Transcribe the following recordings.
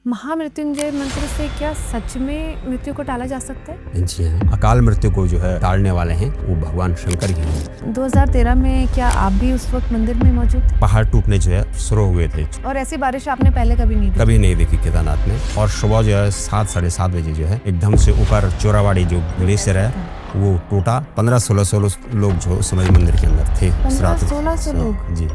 महामृत्युंजय मंत्र से क्या सच में मृत्यु को टाला जा सकता है? जी हाँ, अकाल मृत्यु को जो है टालने वाले हैं वो भगवान शंकर ही हैं। 2013 में क्या आप भी उस वक्त मंदिर में मौजूद थे? पहाड़ टूटने जो है शुरू हुए थे। और ऐसी बारिश आपने पहले कभी नहीं देखी? कभी नहीं देखी केदारनाथ में। और सुबह जो है 7 साढ़े 7 बजे जो है एकदम से ऊपर चोरावाड़ी जो ग्लेशियर है वो टूटा। 1500-1600 लोग जो समय मंदिर के अंदर थे। 1500-1600 लोग? जी,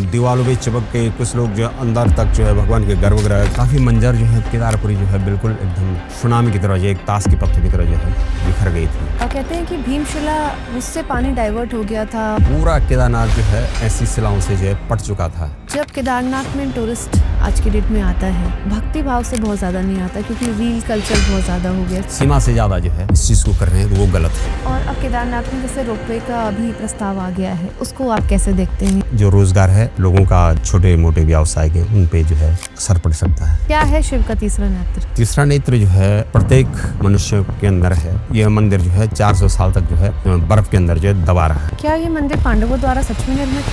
दीवालों पे चिपक के कुछ लोग जो अंदर तक जो है भगवान के गर्भगृह, काफी मंजर जो है केदारपुरी जो है बिल्कुल एकदम सुनामी की तरह जो एक ताश के पत्थर की तरह जो है बिखर गई थी। और कहते हैं कि भीमशिला उससे पानी डाइवर्ट हो गया था। पूरा केदारनाथ जो है ऐसी शिलाओं से जो है पट चुका था। जब केदारनाथ में टूरिस्ट आज के डेट में आता है, भक्ति भाव से बहुत ज्यादा नहीं आता क्योंकि रील कल्चर बहुत ज्यादा हो गया, सीमा से ज्यादा जो है इस चीज को कर रहे हैं तो वो गलत है। और अब केदारनाथ में जैसे रोपवे का अभी प्रस्ताव आ गया है, उसको आप कैसे देखते हैं? जो रोजगार है लोगों का, छोटे मोटे व्यवसाय के, उन पे जो है असर पड़ सकता है। क्या है शिव का तीसरा नेत्र? तीसरा नेत्र जो है प्रत्येक मनुष्य के अंदर है। यह मंदिर जो है 400 साल तक जो है बर्फ के अंदर जो है दबा रहा है। क्या ये मंदिर पांडवों द्वारा सच में निर्मित?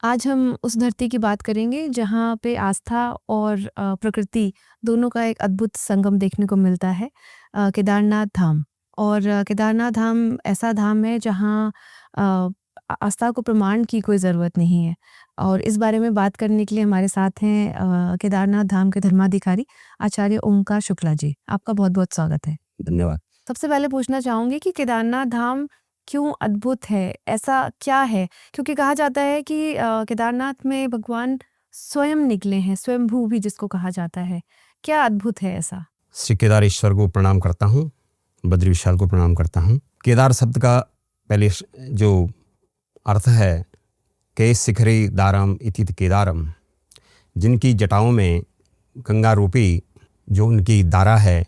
आज हम उस धरती की बात करेंगे जहाँ पे आस्था और प्रकृति दोनों का एक अद्भुत संगम देखने को मिलता है, केदारनाथ धाम। और केदारनाथ धाम ऐसा धाम है जहाँ आस्था को प्रमाण की कोई ज़रूरत नहीं है। और इस बारे में बात करने के लिए हमारे साथ हैं केदारनाथ धाम के धर्माधिकारी आचार्य ओंकार शुक्ला जी। आपका बहुत बहुत स्वागत है। धन्यवाद। सबसे पहले पूछना चाहूँगी कि केदारनाथ धाम क्यों अद्भुत है, ऐसा क्या है? क्योंकि कहा जाता है कि केदारनाथ में भगवान स्वयं निकले हैं, स्वयंभू भी जिसको कहा जाता है। क्या अद्भुत है ऐसा? श्री केदारेश्वर को प्रणाम करता हूँ, बद्री विशाल को प्रणाम करता हूँ। केदार शब्द का पहले जो अर्थ है के शिखरी दारम इति केदारम, जिनकी जटाओं में गंगा रूपी जो उनकी दारा है,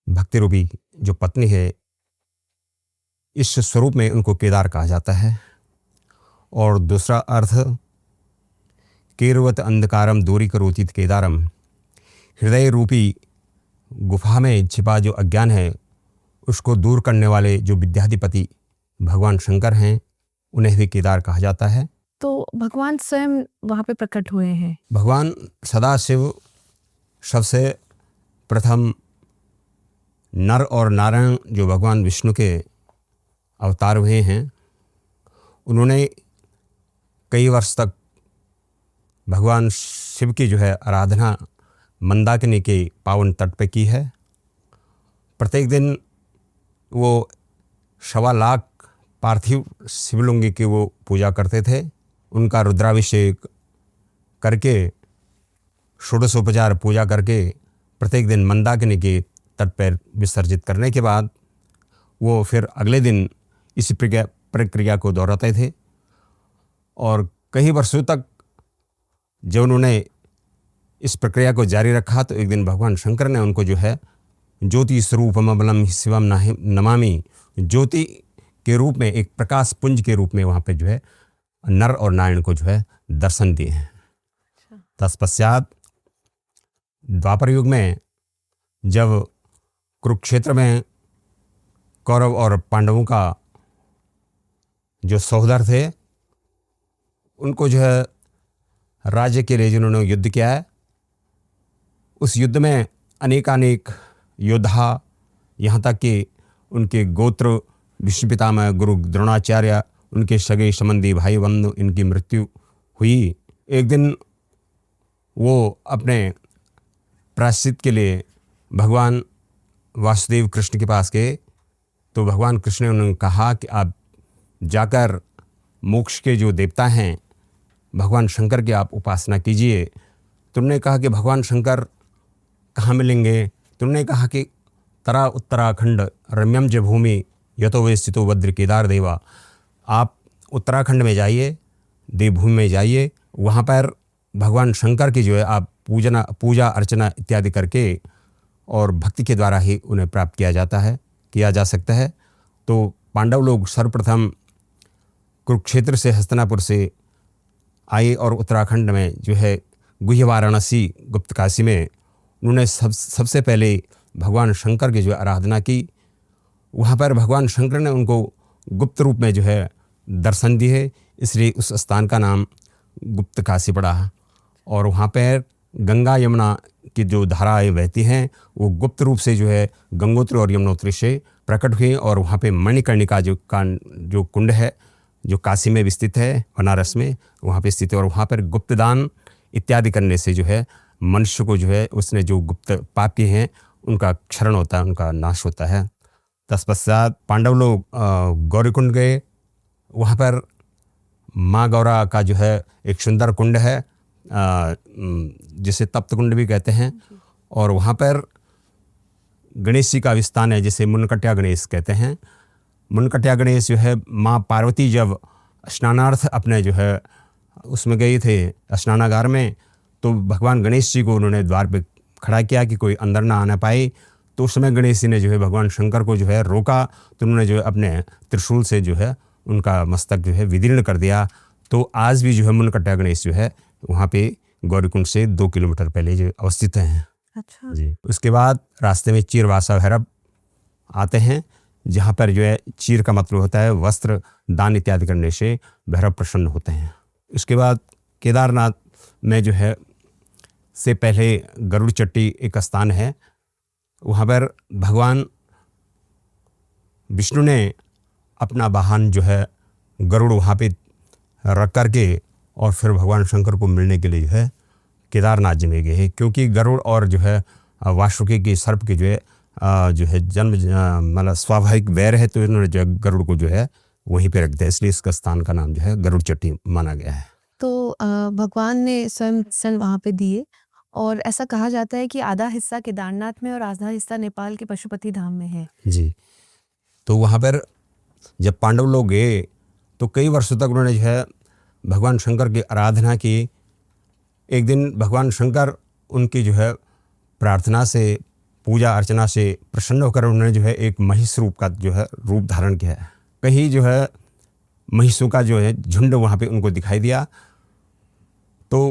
भक्ति रूपी जो पत्नी है, इस स्वरूप में उनको केदार कहा जाता है। और दूसरा अर्थ केरवत अंधकारम दूरी करोति केदारम, हृदय रूपी गुफा में छिपा जो अज्ञान है उसको दूर करने वाले जो विद्याधिपति भगवान शंकर हैं, उन्हें भी केदार कहा जाता है। तो भगवान स्वयं वहाँ पे प्रकट हुए हैं। भगवान सदाशिव सबसे प्रथम नर और नारायण जो भगवान विष्णु के अवतार हुए हैं, उन्होंने कई वर्ष तक भगवान शिव की जो है आराधना मंदाकिनी के पावन तट पे की है। प्रत्येक दिन वो 1.25 लाख पार्थिव शिवलिंग की वो पूजा करते थे। उनका रुद्राभिषेक करके, षोडशोपचार पूजा करके प्रत्येक दिन मंदाकिनी के तट पर विसर्जित करने के बाद वो फिर अगले दिन इसी प्रक्रिया को दोहराते थे। और कई वर्षों तक जब उन्होंने इस प्रक्रिया को जारी रखा तो एक दिन भगवान शंकर ने उनको जो है ज्योति स्वरूपमबलम शिवम नमामि, ज्योति के रूप में, एक प्रकाश पुंज के रूप में वहाँ पे जो है नर और नारायण को जो है दर्शन दिए हैं। तत्पश्चात द्वापर युग में जब कुरुक्षेत्र में कौरव और पांडवों का जो सहोदर थे, उनको जो है राज्य के लिए जिन्होंने युद्ध किया है, उस युद्ध में अनेकानेक योद्धा, यहाँ तक कि उनके गोत्र भीष्म पितामह गुरु द्रोणाचार्य, उनके सगे संबंधी भाई बंधु, इनकी मृत्यु हुई। एक दिन वो अपने प्रायश्चित के लिए भगवान वासुदेव कृष्ण के पास गए तो भगवान कृष्ण ने उन्हें कहा कि आप जाकर मोक्ष के जो देवता हैं भगवान शंकर की आप उपासना कीजिए। तुमने कहा कि भगवान शंकर कहाँ मिलेंगे? तुमने कहा कि तरा उत्तराखंड रम्यम ज भूमि यतो वे स्थितो भद्र केदार देवा, आप उत्तराखंड में जाइए, देवभूमि में जाइए, वहाँ पर भगवान शंकर की जो है आप पूजा अर्चना इत्यादि करके और भक्ति के द्वारा ही उन्हें प्राप्त किया जा सकता है। तो पांडव लोग सर्वप्रथम कुरुक्षेत्र से, हस्तिनापुर से आए और उत्तराखंड में जो है गुह्य वाराणसी गुप्त काशी में उन्होंने सबसे पहले भगवान शंकर की जो आराधना की। वहाँ पर भगवान शंकर ने उनको गुप्त रूप में जो है दर्शन दिए, इसलिए उस स्थान का नाम गुप्त काशी पड़ा, और वहाँ पर गंगा यमुना की जो धाराएं बहती हैं वो गुप्त रूप से जो है गंगोत्री और यमुनोत्री से प्रकट हुई, और वहाँ पे मणिकर्णिका जो कुंड है जो काशी में भी स्थित है, बनारस में वहाँ पे स्थित है, और वहाँ पर गुप्तदान इत्यादि करने से जो है मनुष्य को जो है उसने जो गुप्त पाप किए हैं उनका क्षरण होता है, उनका नाश होता है। तत्पश्चात पांडव लोग गौरीकुंड गए। वहाँ पर माँ गौरा का जो है एक सुंदर कुंड है जिसे तप्त कुंड भी कहते हैं, और वहाँ पर गणेश जी का विस्थान है जिसे मुनकट्या गणेश कहते हैं। मुनकट्या गणेश जो है माँ पार्वती जब स्नानार्थ अपने जो है उसमें गए थे स्नानागार में, तो भगवान गणेश जी को उन्होंने द्वार पे खड़ा किया कि कोई अंदर ना आना पाए। तो उस समय गणेश जी ने जो है भगवान शंकर को जो है रोका, तो उन्होंने जो है अपने त्रिशूल से जो है उनका मस्तक जो है विदीर्ण कर दिया। तो आज भी जो है मुनकट्या गणेश जो है वहाँ पे गौरीकुंड से 2 किलोमीटर पहले जो अवस्थित हैं। अच्छा जी। उसके बाद रास्ते में चीरवासा भैरव आते हैं, जहाँ पर जो है चीर का मतलब होता है वस्त्र दान इत्यादि करने से भैरव प्रसन्न होते हैं। उसके बाद केदारनाथ में जो है से पहले गरुड़ चट्टी एक स्थान है। वहाँ पर भगवान विष्णु ने अपना वाहन जो है गरुड़ वहाँ पे रख करके और फिर भगवान शंकर को मिलने के लिए जो है केदारनाथ जी में गए, क्योंकि गरुड़ और जो है वासुकी की सर्प की जो है जन्म मतलब स्वाभाविक वैर है, तो इन्होंने जो है गरुड़ को जो है वहीं पे रख दिया, इसलिए इसका स्थान का नाम जो है गरुड़ चट्टी माना गया है। तो भगवान ने स्वयं दर्शन वहाँ पे दिए, और ऐसा कहा जाता है कि आधा हिस्सा केदारनाथ में और आधा हिस्सा नेपाल के पशुपति धाम में है। जी। तो वहाँ पर जब पांडव लोग गए तो कई वर्षों तक उन्होंने जो है भगवान शंकर की आराधना की। एक दिन भगवान शंकर उनकी जो है प्रार्थना से पूजा अर्चना से प्रसन्न होकर उन्होंने जो है एक महिष रूप का जो है रूप धारण किया है। कहीं जो है महिषों का जो है झुंड वहाँ पे उनको दिखाई दिया। तो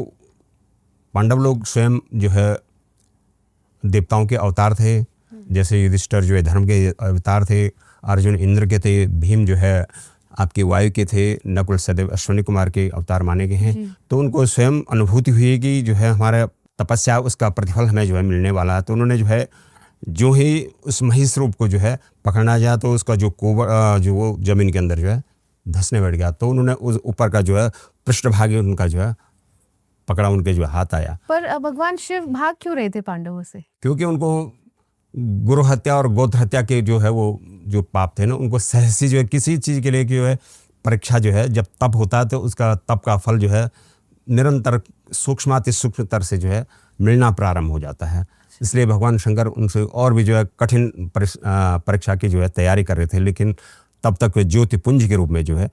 पांडव लोग स्वयं जो है देवताओं के अवतार थे, जैसे युधिष्ठिर जो है धर्म के अवतार थे, अर्जुन इंद्र के थे, भीम जो है आपके वायु के थे, नकुल सहदेव अश्विनी कुमार के अवतार माने गए हैं। तो उनको स्वयं अनुभूति हुई कि जो है हमारा तपस्या उसका प्रतिफल हमें जो है मिलने वाला है। तो उन्होंने जो है जो ही उस महिष रूप को जो है पकड़ना जाए तो उसका जो कोबर जो वो जमीन के अंदर जो है धंसने बैठ गया। तो उन्होंने उस ऊपर का जो है पृष्ठभाग उनका जो है पकड़ा, उनके जो हाथ आया। पर भगवान शिव भाग क्यों रहे थे पांडवों से? क्योंकि उनको गुरु हत्या और गोत्र हत्या के जो है वो जो पाप थे ना, उनको सहसी जो है किसी चीज़ के लिए जो है परीक्षा जो है जब तप होता है तो उसका तप का फल जो है निरंतर सूक्ष्माति सूक्ष्मतर से जो है मिलना प्रारंभ हो जाता है। इसलिए भगवान शंकर उनसे और भी जो है कठिन परीक्षा की जो है तैयारी कर रहे थे, लेकिन तब तक वे ज्योतिपुंज के रूप में जो है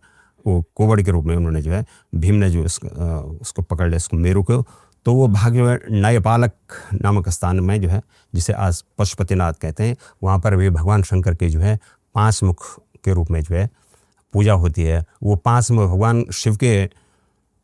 वो कोवड़ के रूप में उन्होंने जो है भीम ने जो उसको पकड़ लिया, उसको मेरू को। तो वो भाग जो है नयपालक नामक स्थान में जो है जिसे आज पशुपतिनाथ कहते हैं, वहाँ पर भी भगवान शंकर के जो है 5 मुख के रूप में जो है पूजा होती है। वो 5 मुख भगवान शिव के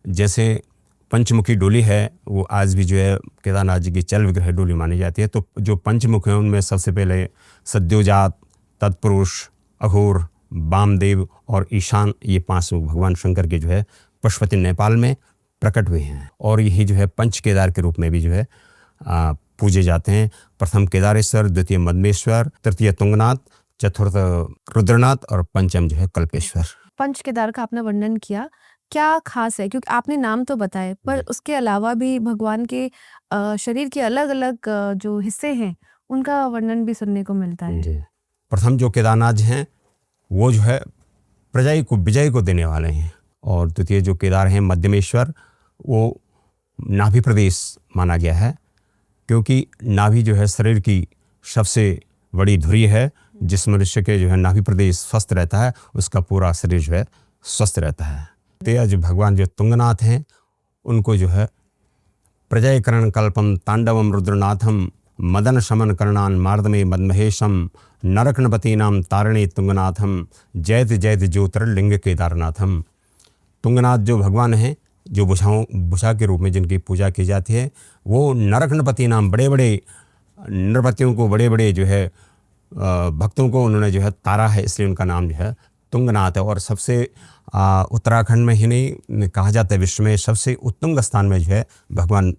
जैसे पंचमुखी डोली है, वो आज भी जो है केदारनाथ जी की चल विग्रह डोली मानी जाती है। तो जो पंचमुख हैं उनमें सबसे पहले सद्योजात, तत्पुरुष, अघोर, वामदेव और ईशान, ये 5 मुख भगवान शंकर के जो है पशुपति नेपाल में प्रकट हुए हैं, और यही जो है पंच केदार के रूप में भी जो है पूजे जाते हैं। प्रथम केदारेश्वर, द्वितीय मदमेश्वर, तृतीय तुंगनाथ, चतुर्थ रुद्रनाथ और पंचम जो है कल्पेश्वर। पंच केदार का आपने वर्णन किया, क्या खास है? क्योंकि आपने नाम तो बताए, पर उसके अलावा भी भगवान के शरीर के अलग अलग जो हिस्से हैं उनका वर्णन भी सुनने को मिलता है। जी। प्रथम जो केदारनाथ हैं वो जो है प्रजा को विजय को देने वाले हैं, और द्वितीय जो केदार हैं मध्यमेश्वर, वो नाभि प्रदेश माना गया है, क्योंकि नाभि जो है शरीर की सबसे बड़ी धुरी है। जिस मनुष्य के जो है नाभि प्रदेश स्वस्थ रहता है उसका पूरा शरीर जो है स्वस्थ रहता है। तो जो भगवान जो तुंगनाथ हैं उनको जो है प्रजयकरण कल्पम तांडवम रुद्रनाथम मदन शमन करणान मार्दमे मदमहेशम नरकनपति नाम तारणे तुंगनाथम जयत जयत ज्योतिर्लिंग केदारनाथम। तुंगनाथ जो भगवान हैं, जो भुजा के रूप में जिनकी पूजा की जाती है, वो नरकनपति नाम बड़े बड़े नरपतियों को, बड़े बड़े जो है भक्तों को उन्होंने जो है तारा है, इसलिए उनका नाम जो है तुंगनाथ है और सबसे उत्तराखंड में ही नहीं कहा जाता है विश्व में सबसे उत्तुंग स्थान में जो है भगवान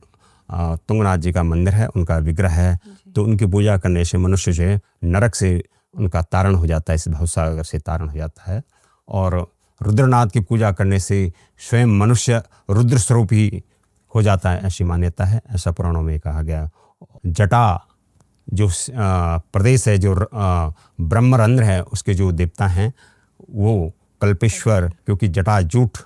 तुंगनाथ जी का मंदिर है, उनका विग्रह है। तो उनकी पूजा करने से मनुष्य जो है नरक से उनका तारण हो जाता है, इस भवसागर से तारण हो जाता है। और रुद्रनाथ की पूजा करने से स्वयं मनुष्य रुद्र स्वरूप ही हो जाता है, ऐसी मान्यता है, ऐसा पुराणों में कहा गया। जटा जो प्रदेश है, जो ब्रह्मरंध्र है, उसके जो देवता हैं वो कल्पेश्वर, क्योंकि जटाजूट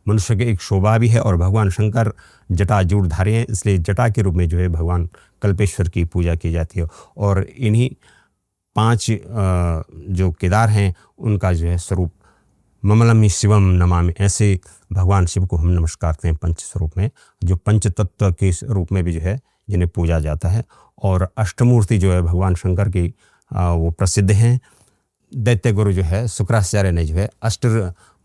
मनुष्य के एक शोभा भी है और भगवान शंकर जटाजूटधारी हैं, इसलिए जटा के रूप में जो है भगवान कल्पेश्वर की पूजा की जाती है। और इन्हीं 5 जो केदार हैं उनका जो है स्वरूप ममलम शिवम नमामि, ऐसे भगवान शिव को हम नमस्कार करते हैं पंच स्वरूप में, जो पंच तत्व के रूप में भी जो है जिन्हें पूजा जाता है। और अष्टमूर्ति जो है भगवान शंकर की वो प्रसिद्ध हैं। दैत्य गुरु जो है शुक्राचार्य ने जो है अष्ट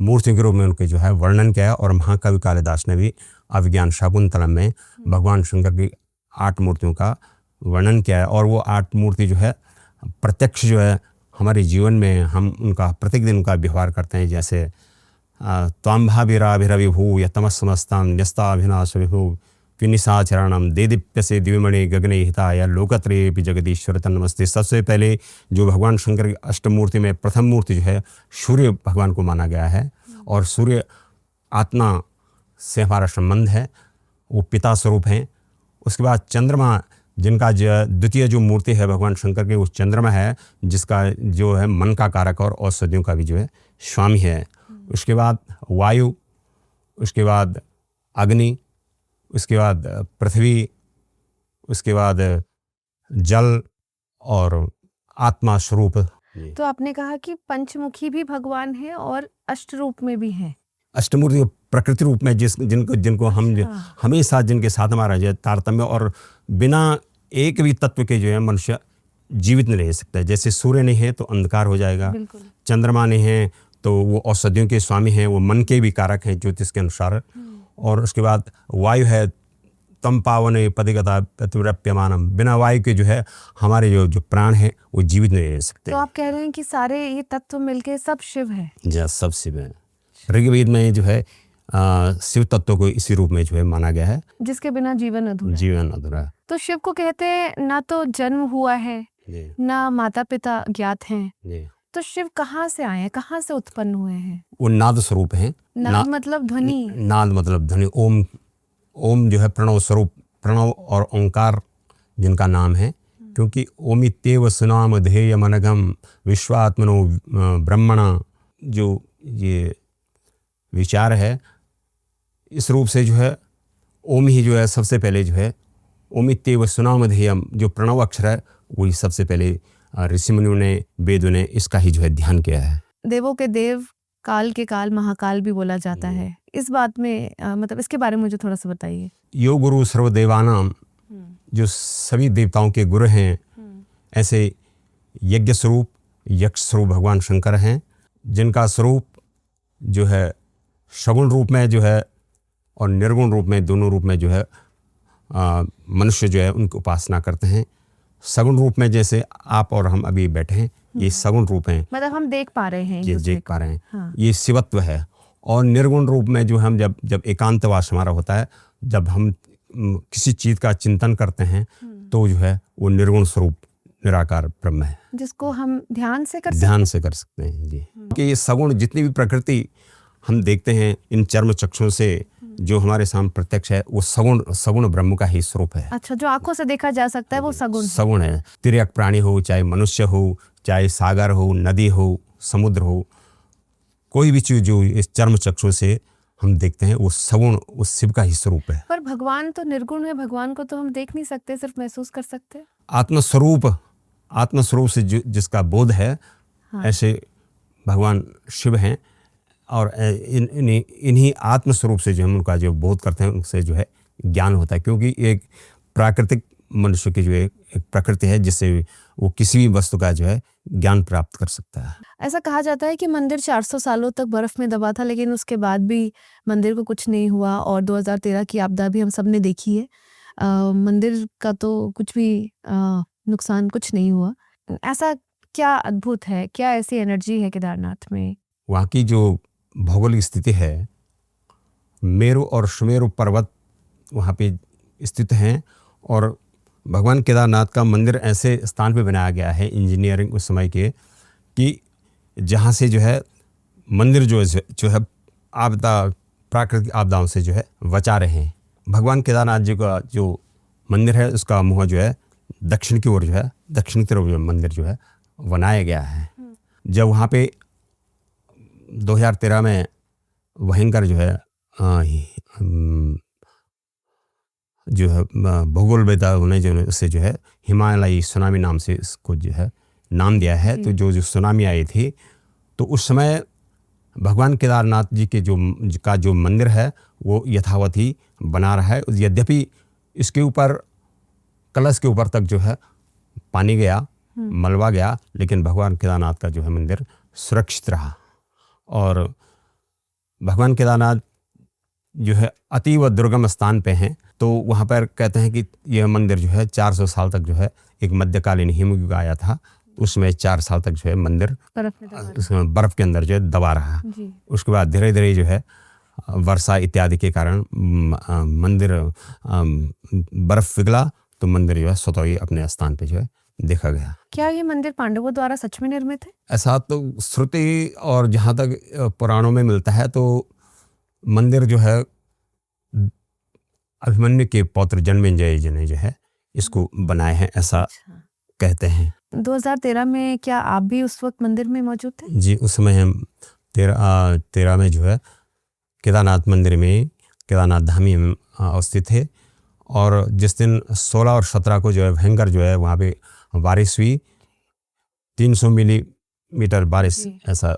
मूर्तियों के रूप में उनके जो है वर्णन किया है। और महाकवि कालिदास ने भी अभिज्ञान शाकुंतलम में भगवान शंकर की 8 मूर्तियों का वर्णन किया है। और वो 8 मूर्ति जो है प्रत्यक्ष जो है हमारे जीवन में हम उनका प्रतिदिन उनका व्यवहार करते हैं। जैसे त्वाम्भाभिराभिरविभू यतमस्मस्तां न्यस्ताभिनाश विभू विनिशाचरणम दे दीप्यसे दिव्यमणि गगने हिताय लोकत्रयेपि जगदीश्वर तन्नमस्ते। सबसे पहले जो भगवान शंकर की अष्टमूर्ति में प्रथम मूर्ति जो है सूर्य भगवान को माना गया है। और सूर्य आत्मा से हमारा संबंध है, वो पिता स्वरूप हैं। उसके बाद चंद्रमा, जिनका द्वितीय जो मूर्ति है भगवान शंकर के, वो चंद्रमा है, जिसका जो है मन का कारक और औषधियों का भी जो है स्वामी है। उसके बाद वायु, उसके बाद अग्नि, उसके बाद पृथ्वी, उसके बाद जल और आत्मा स्वरूप। तो आपने कहा कि पंचमुखी भी भगवान है और अष्ट रूप में भी है। अष्टमूर्ति प्रकृति रूप में जिनको हम हमेशा जिनके साथ हमारा जो तारतम्य, और बिना एक भी तत्व के जो है मनुष्य जीवित नहीं रह सकता है। जैसे सूर्य नहीं है तो अंधकार हो जाएगा, चंद्रमा नहीं है तो वो औषधियों के स्वामी हैं, वो मन के भी कारक हैं ज्योतिष के अनुसार। और उसके बाद वायु है, तम पावन पदिगता प्रतिरप्यमानम, बिना वायु के जो है हमारे जो प्राण है वो जीवित नहीं रह सकते। तो आप कह रहे हैं कि सारे ये तत्व मिलके सब शिव है? जी, सब शिव है। ऋग्वेद में जो है शिव तत्व को इसी रूप में जो है माना गया है, जिसके बिना जीवन अधूरा। जीवन अधूरा है। तो शिव को कहते हैं ना तो जन्म हुआ है, ना माता पिता ज्ञात हैं, तो शिव कहाँ से आए हैं, कहाँ से उत्पन्न हुए हैं? वो नाद स्वरूप हैं। नाद मतलब ध्वनि, नाद मतलब ध्वनि। ओम, ओम जो है प्रणव स्वरूप, प्रणव और ओंकार जिनका नाम है, क्योंकि ओमित्येव सुनाम ध्येय मनगम विश्वात्मनो ब्रह्मणा, जो ये विचार है, इस रूप से जो है ओम ही जो है सबसे पहले जो है ओमित्येव सुनाम ध्येयम, जो प्रणव अक्षर है वही सबसे पहले ऋषि मुनियों ने, वेदों ने इसका ही जो है ध्यान किया है। देवों के देव, काल के काल, महाकाल भी बोला जाता है। इस बात में मतलब इसके बारे में मुझे थोड़ा सा बताइए। यो गुरु सर्वदेवानाम, जो सभी देवताओं के गुरु हैं, ऐसे यज्ञ स्वरूप, यक्ष स्वरूप भगवान शंकर हैं, जिनका स्वरूप जो है सगुण रूप में जो है और निर्गुण रूप में, दोनों रूप में जो है मनुष्य जो है उनकी उपासना करते हैं। सगुण रूप में जैसे आप और हम अभी बैठे हैं, ये सगुण रूप हैं, मतलब हम देख पा रहे हैं, ये देख पा रहे हैं। हाँ। ये शिवत्व है। और निर्गुण रूप में जो हम जब एकांतवास हमारा होता है, जब हम किसी चीज का चिंतन करते हैं, तो जो है वो निर्गुण स्वरूप निराकार ब्रह्म है, जिसको हम ध्यान से कर सकते हैं जी। कि ये सगुण जितनी भी प्रकृति हम देखते हैं इन चर्म चक्षुओं से, जो हमारे सामने प्रत्यक्ष है, वो सगुण ब्रह्म का ही स्वरूप है। अच्छा, जो आंखों से देखा जा सकता है वो सगुण है। तिर्यक प्राणी हो, चाहे मनुष्य हो, चाहे सागर हो, नदी हो, समुद्र हो, कोई भी चीज जो इस चर्म चक्षु से हम देखते हैं वो सगुण, उस शिव का ही स्वरूप है। पर भगवान तो निर्गुण है, भगवान को तो हम देख नहीं सकते, सिर्फ महसूस कर सकते हैं। आत्मस्वरूप से जिसका बोध है, हाँ। ऐसे भगवान शिव हैं। और इन्हीं आत्मस्वरूप से जो हम उनका जो बोध करते हैं, उनसे जो है ज्ञान होता है। क्योंकि एक प्राकृतिक मनुष्य की जो एक प्रकृति है, जिससे वो किसी भी वस्तु का जो है ज्ञान प्राप्त कर सकता है। ऐसा कहा जाता है कि मंदिर 400 सालों तक बर्फ में दबा था, लेकिन उसके बाद भी मंदिर को कुछ नहीं हुआ। और 2013 की आपदा भी हम सब ने देखी है। मंदिर का तो कुछ भी नुकसान कुछ नहीं हुआ। ऐसा क्या अद्भुत है, क्या ऐसी एनर्जी है केदारनाथ में वहाँ की जो भौगोलिक स्थिति है, मेरु और सुमेरु पर्वत वहाँ पे स्थित हैं और भगवान केदारनाथ का मंदिर ऐसे स्थान पे बनाया गया है इंजीनियरिंग उस समय के कि जहाँ से जो है मंदिर जो है आपदा प्राकृतिक आपदाओं से जो है बचा रहे हैं। भगवान केदारनाथ जी का जो मंदिर है उसका मुँह जो है दक्षिण की ओर जो है, दक्षिण की तरफ जो मंदिर जो है बनाया गया है। जब वहाँ पे 2013 में भयंकर जो है भूगोलवेदा होने जो उससे जो है हिमालयी सुनामी नाम से इसको जो है नाम दिया है। तो जो सुनामी आई थी तो उस समय भगवान केदारनाथ जी के जो मंदिर है वो यथावत ही बना रहा है। यद्यपि इसके ऊपर कलश के ऊपर तक जो है पानी गया, मलबा गया, लेकिन भगवान केदारनाथ का जो है मंदिर सुरक्षित रहा। और भगवान केदारनाथ जो है अतीव दुर्गम स्थान पे हैं, तो वहाँ पर कहते हैं कि यह मंदिर जो है 400 साल तक जो है एक मध्यकालीन हिमयुग आया था, उसमें 4 साल तक जो है मंदिर बर्फ के अंदर जो है दबा रहा। उसके बाद धीरे धीरे जो है वर्षा इत्यादि के कारण मंदिर बर्फ पिघला तो मंदिर जो है स्वतः ही अपने स्थान पे जो है देखा गया। क्या ये मंदिर पांडवों द्वारा सच में निर्मित है? ऐसा तो श्रुति और जहाँ तक पुराणों में मिलता है तो मंदिर जो है अभिमन्यु के पौत्र जन्मेजय जी ने जो है इसको बनाए हैं, ऐसा कहते हैं। 2013 में क्या आप भी उस वक्त मंदिर में मौजूद थे? जी, उस समय हम 13 में जो है केदारनाथ मंदिर में केदारनाथ धाम में अवस्थित थे। और जिस दिन 16 और 17 को जो है भयंकर जो है वहाँ पे बारिश हुई, 300 मिलीमीटर बारिश ऐसा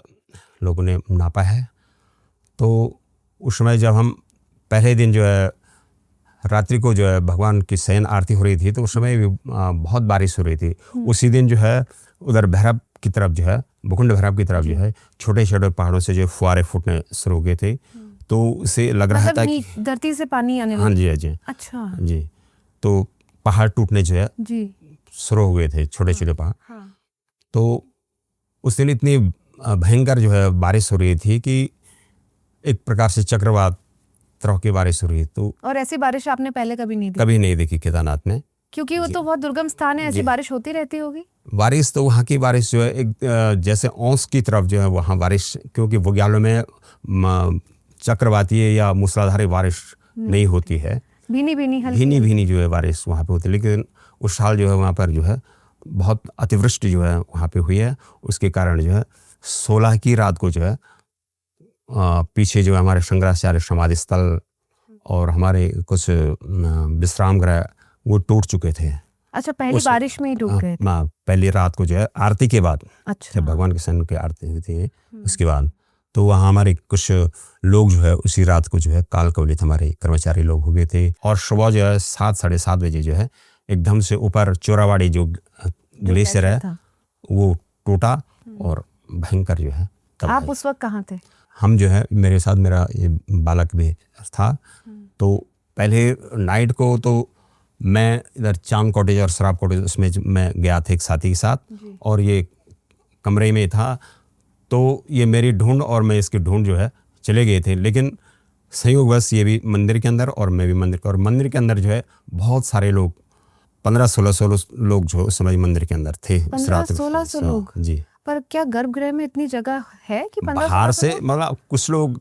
लोगों ने नापा है। तो उस समय जब हम पहले दिन जो है रात्रि को जो है भगवान की शयन आरती हो रही थी तो उस समय भी बहुत बारिश हो रही थी। उसी दिन जो है उधर भैरव की तरफ जो है भूखुंड भैरव की तरफ जो है छोटे छोटे पहाड़ों से जो फुहारे फूटने शुरू हो गए थे। तो उसे लग रहा था कि धरती से पानी आने हाँ जी, जी अच्छा जी, तो पहाड़ टूटने जो है जी शुरू हो गए थे, छोटे छोटे पहाड़। तो उस दिन इतनी भयंकर जो है बारिश हो रही थी कि एक प्रकार से चक्रवात तरह की बारिश हो रही। तो और ऐसी बारिश आपने पहले कभी नहीं देखी? कभी नहीं देखी केदारनाथ में, क्योंकि वो तो बहुत दुर्गम स्थान है, ऐसी बारिश होती रहती होगी। बारिश तो वहाँ की बारिश जो है एक जैसे औंस की तरफ जो है वहाँ बारिश, क्योंकि बुग्यालों में चक्रवातीय या मूसलाधारी बारिश नहीं होती है, भीनी भीनी जो है बारिश वहाँ पे होती है। लेकिन उस साल जो है वहाँ पर जो है बहुत अतिवृष्टि जो है वहाँ पे हुई है। उसके कारण जो है 16 की रात को जो है पीछे जो है हमारे शंकराचार्य समाधि स्थल और हमारे कुछ विश्राम गृह वो टूट चुके थे। अच्छा, पहली बारिश में ही टूट गए थे? पहली रात को जो है आरती के बाद, अच्छा, जब भगवान के सन की आरती हुई थी उसके बाद, तो वहाँ हमारे कुछ लोग जो है उसी रात को जो है काल कवलित हमारे कर्मचारी लोग हो गए थे। और सुबह जो है 7 साढ़े 7 बजे जो है एकदम से ऊपर चोरावाड़ी जो ग्लेशियर है वो टूटा और भयंकर जो है। आप उस वक्त कहाँ थे? हम जो है मेरे साथ मेरा ये बालक भी था। तो पहले नाइट को तो मैं इधर चांद कॉटेज और शराब कॉटेज उसमें मैं गया था एक साथी के साथ, और ये कमरे में था। तो ये मेरी ढूंढ और मैं इसकी ढूंढ जो है चले गए थे। लेकिन संयोगवश ये भी मंदिर के अंदर और मैं भी मंदिर के अंदर जो है बहुत सारे लोग 1500-1600 लोग जो उस समय मंदिर के अंदर थे। 1500-1600 लोग? जी। पर क्या गर्भगृह में इतनी जगह है कि 1500? बाहर से मतलब कुछ लोग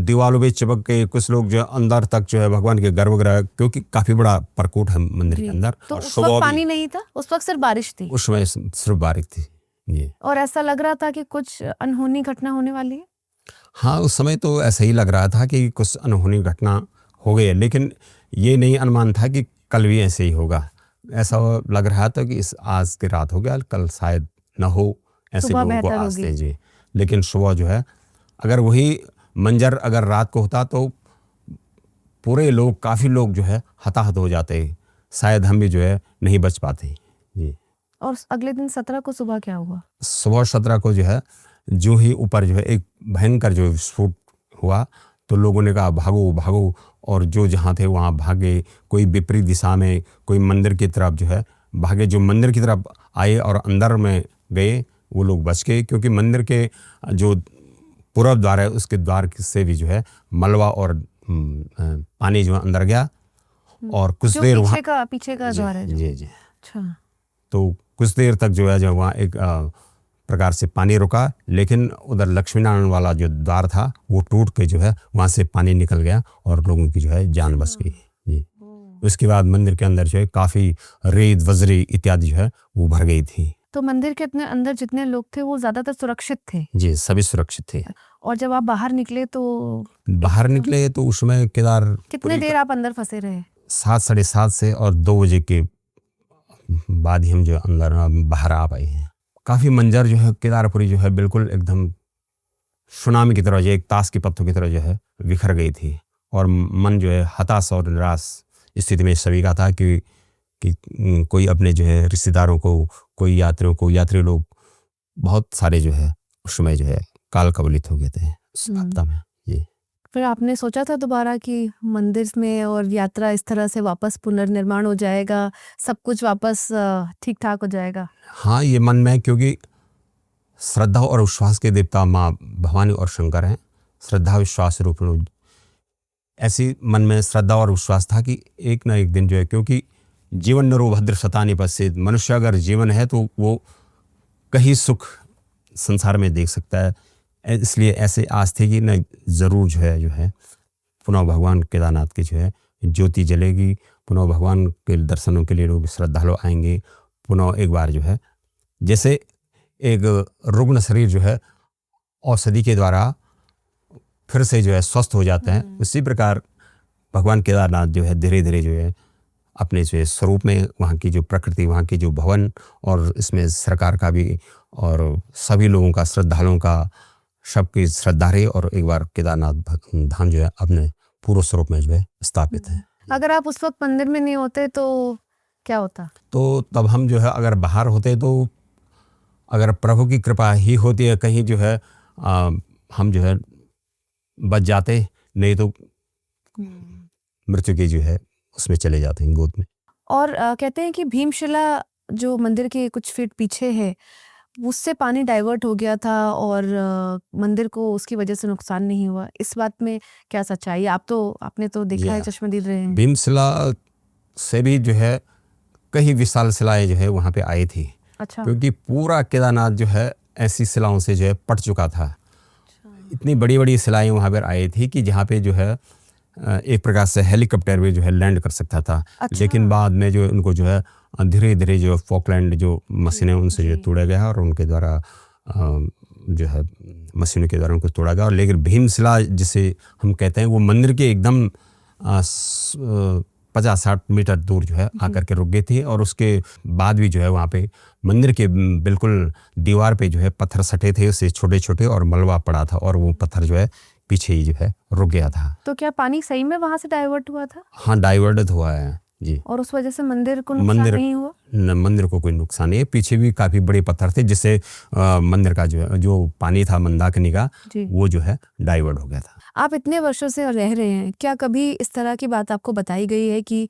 दीवारों पे चिपक के, कुछ लोग जो अंदर तक जो है भगवान के गर्भगृह, क्योंकि काफी बड़ा प्रकोट है मंदिर के अंदर। तो उस वक्त पानी नहीं था, उस वक्त सिर्फ बारिश थी? उस समय सिर्फ बारिश थी जी। और ऐसा लग रहा था कि कुछ अनहोनी घटना होने वाली है? हाँ, उस समय तो ऐसा ही लग रहा था कि कुछ अनहोनी घटना हो गई है, लेकिन ये नहीं अनुमान था कि कल भी ऐसे ही होगा। ऐसा लग रहा था कि इस आज की रात हो गया, कल शायद न हो, ऐसे लोगों को आज थे जी। लेकिन सुबह जो है अगर वही मंजर अगर रात को होता तो पूरे लोग, काफ़ी लोग जो है हताहत हो जाते, शायद हम भी जो है नहीं बच पाते जी। और अगले दिन 17 को सुबह क्या हुआ? सुबह 17 को जो है जो ही ऊपर जो है एक भयंकर जो विस्फोट हुआ, तो लोगों ने कहा भागो भागो, और जो जहाँ थे वहाँ भागे। कोई विपरीत दिशा में, कोई मंदिर की तरफ जो है भागे। जो मंदिर की तरफ आए और अंदर में गए वो लोग बच गए, क्योंकि मंदिर के जो पूर्व द्वार है, उसके द्वार से भी जो है मलबा और पानी जो है अंदर गया और कुछ जो देर पीछे का द्वार है जी जी। अच्छा। तो कुछ देर तक जो है जो वहाँ एक प्रकार से पानी रुका, लेकिन उधर लक्ष्मी नारायण वाला जो द्वार था वो टूट के जो है वहाँ से पानी निकल गया और लोगों की जो है जान बच गई जी। उसके बाद मंदिर के अंदर जो है काफ़ी रेत वज्री इत्यादि जो है वो भर गई थी। तो मंदिर के अंदर जितने लोग थे वो ज्यादातर सुरक्षित थे? जी, सभी सुरक्षित थे। और जब आप बाहर निकले तो उस समय केदार कितने देर आप अंदर फंसे रहे? 7, 7:30 से और 2 बजे के बाद ही हम जो अंदर बाहर आ पाए हैं। काफ़ी मंजर जो है केदारपुरी जो है बिल्कुल एकदम सुनामी की तरह, जो एक ताश के पत्तों की तरह जो है बिखर गई थी और मन जो है हताश और निराश स्थिति में सभी का था कि कोई अपने जो है रिश्तेदारों को, कोई यात्री लोग बहुत सारे जो है उस समय जो है काल कवलित हो गए थे उस आपदा में। जी। फिर आपने सोचा था दोबारा कि मंदिर में और यात्रा इस तरह से वापस पुनर्निर्माण हो जाएगा, सब कुछ वापस ठीक ठाक हो जाएगा? हाँ, ये मन में, क्योंकि श्रद्धा और विश्वास के देवता माँ भवानी और शंकर हैं। श्रद्धा विश्वास रूप ऐसी मन में श्रद्धा और विश्वास था कि एक ना एक दिन जो है, क्योंकि जीवन नरोभद्र शतानि पश्येत्, मनुष्य अगर जीवन है तो वो कहीं सुख संसार में देख सकता है। इसलिए ऐसे आस थी कि न ज़रूर जो है पुनः भगवान केदारनाथ की जो है ज्योति जलेगी, पुनः भगवान के दर्शनों के लिए लोग श्रद्धालु आएंगे, पुनः एक बार जो है जैसे एक रुग्ण शरीर जो है औषधि के द्वारा फिर से जो है स्वस्थ हो जाता है, उसी प्रकार भगवान केदारनाथ जो है धीरे धीरे जो है अपने जो स्वरूप में वहाँ की जो प्रकृति, वहाँ की जो भवन और इसमें सरकार का भी और सभी लोगों का, श्रद्धालुओं का, सबकी श्रद्धा रही और एक बार केदारनाथ धाम जो है अपने पूर्व स्वरूप में जो है स्थापित है। अगर आप उस वक्त मंदिर में नहीं होते तो क्या होता? तो तब हम जो है अगर बाहर होते तो अगर प्रभु की कृपा ही होती है कहीं जो है हम जो है बच जाते, नहीं तो मृत्यु की जो है उसमें चले जाते हैं गोद में। और कहते हैं कि भीमशिला जो मंदिर के कुछ फीट पीछे है उससे पानी डाइवर्ट हो गया था और मंदिर को उसकी वजह से नुकसान नहीं हुआ, इस बात में क्या सच्चाई है? आपने तो देखा है, चश्मदीद रहे हैं। भीमशिला से भी जो है कई विशाल शिलाएं जो है वहाँ पे आई थी। अच्छा। क्योंकि पूरा केदारनाथ जो है ऐसी शिलाओं से जो है पट चुका था। अच्छा। इतनी बड़ी बड़ी शिलाएं वहाँ पर आई थी कि जहाँ पे जो है एक प्रकार से हेलीकॉप्टर भी जो है लैंड कर सकता था। अच्छा। लेकिन बाद में जो उनको जो है धीरे धीरे जो फॉकलैंड जो मशीनें उनसे जो तोड़ा गया और उनके द्वारा जो है मशीनों के द्वारा उनको तोड़ा गया। और लेकिन भीमशिला जिसे हम कहते हैं वो मंदिर के एकदम 50-60 मीटर दूर जो है आकर के रुक गई थी और उसके बाद भी जो है वहाँ पे मंदिर के बिल्कुल दीवार पे जो है पत्थर सटे थे, उससे छोटे छोटे और मलबा पड़ा था और वो पत्थर जो है पीछे ही जो है रुक गया था। तो क्या पानी सही में वहाँ से डाइवर्ट हुआ था? हाँ, डाइवर्ट हुआ है जी। और उस वजह से मंदिर को नुकसान नहीं हुआ? मंदिर को कोई नुकसान नहीं है। पीछे भी काफी बड़े पत्थर थे जिससे मंदिर का जो पानी था मंदाकिनी का वो जो है डाइवर्ट हो गया था। आप इतने वर्षों से रह रहे हैं, क्या कभी इस तरह की बात आपको बताई गई है कि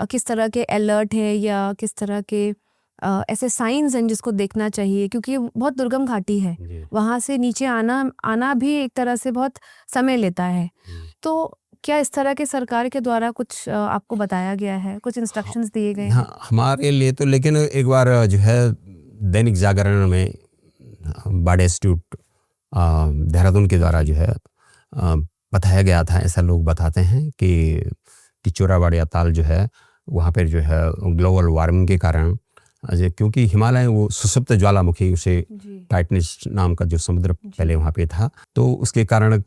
किस तरह के अलर्ट है या किस तरह के ऐसे साइंस हैं जिसको देखना चाहिए? क्योंकि बहुत दुर्गम घाटी है, वहां से नीचे आना भी एक तरह से बहुत समय लेता है। तो क्या इस तरह के सरकार के द्वारा कुछ आपको बताया गया है, कुछ इंस्ट्रक्शंस दिए गए हैं? हाँ, हमारे लिए तो, लेकिन एक बार जो है दैनिक जागरण में बाढ़ इंस्टीट्यूट देहरादून के द्वारा जो है बताया गया था, ऐसा लोग बताते हैं कि चोराबाड़ी ताल जो है वहाँ पर जो है ग्लोबल वार्मिंग के कारण, क्योंकि हिमालय वो सुसुप्त ज्वालामुखी, उसे टाइटनिस नाम का जो समुद्र पहले वहाँ पे था, तो उसके कारण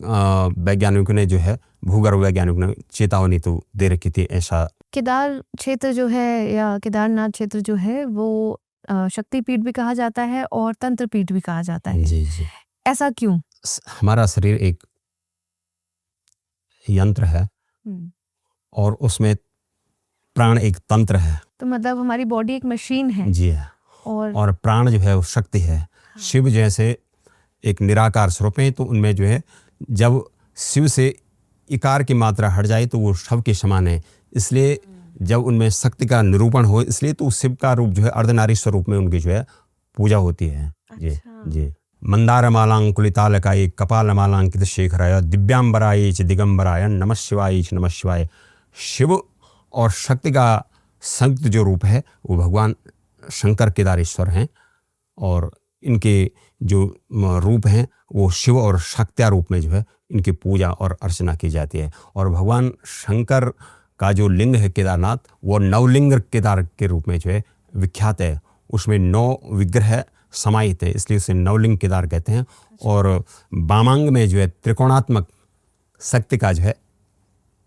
वैज्ञानिकों ने जो है भूगर्भ वैज्ञानिकों ने चेतावनी तो दे रखी थी। ऐसा केदार क्षेत्र जो है या केदारनाथ क्षेत्र जो है वो शक्तिपीठ भी कहा जाता है और तंत्रपीठ भी कहा जाता है। जी जी। ऐसा क्यों? हमारा शरीर एक यंत्र है और उसमें प्राण एक तंत्र है। तो मतलब हमारी बॉडी एक मशीन है। जी है। और प्राण जो है वो शक्ति है। हाँ। शिव जैसे एक निराकार स्वरूप है, तो उनमें जो है जब शिव से इकार की मात्रा हट जाए तो वो शव के समान है। इसलिए जब उनमें शक्ति का निरूपण हो, इसलिए तो शिव का रूप जो है अर्धनारी स्वरूप में उनकी जो है पूजा होती है। जी जी। मंदारमालांकुलितालकाय कपालमालांकित शेखराय दिव्यांबराय च दिगंबराय नमः शिवाय च नमः शिवाय। शिव और शक्ति का संयुक्त जो रूप है वो भगवान शंकर केदारेश्वर हैं, और इनके जो रूप हैं वो शिव और शक्त्या रूप में जो है इनकी पूजा और अर्चना की जाती है। और भगवान शंकर का जो लिंग है केदारनाथ, वो नवलिंग केदार के रूप में जो है विख्यात है। उसमें 9 विग्रह समाहित है, इसलिए उसे नवलिंग केदार कहते हैं। और बामांग में जो है त्रिकोणात्मक शक्ति का जो है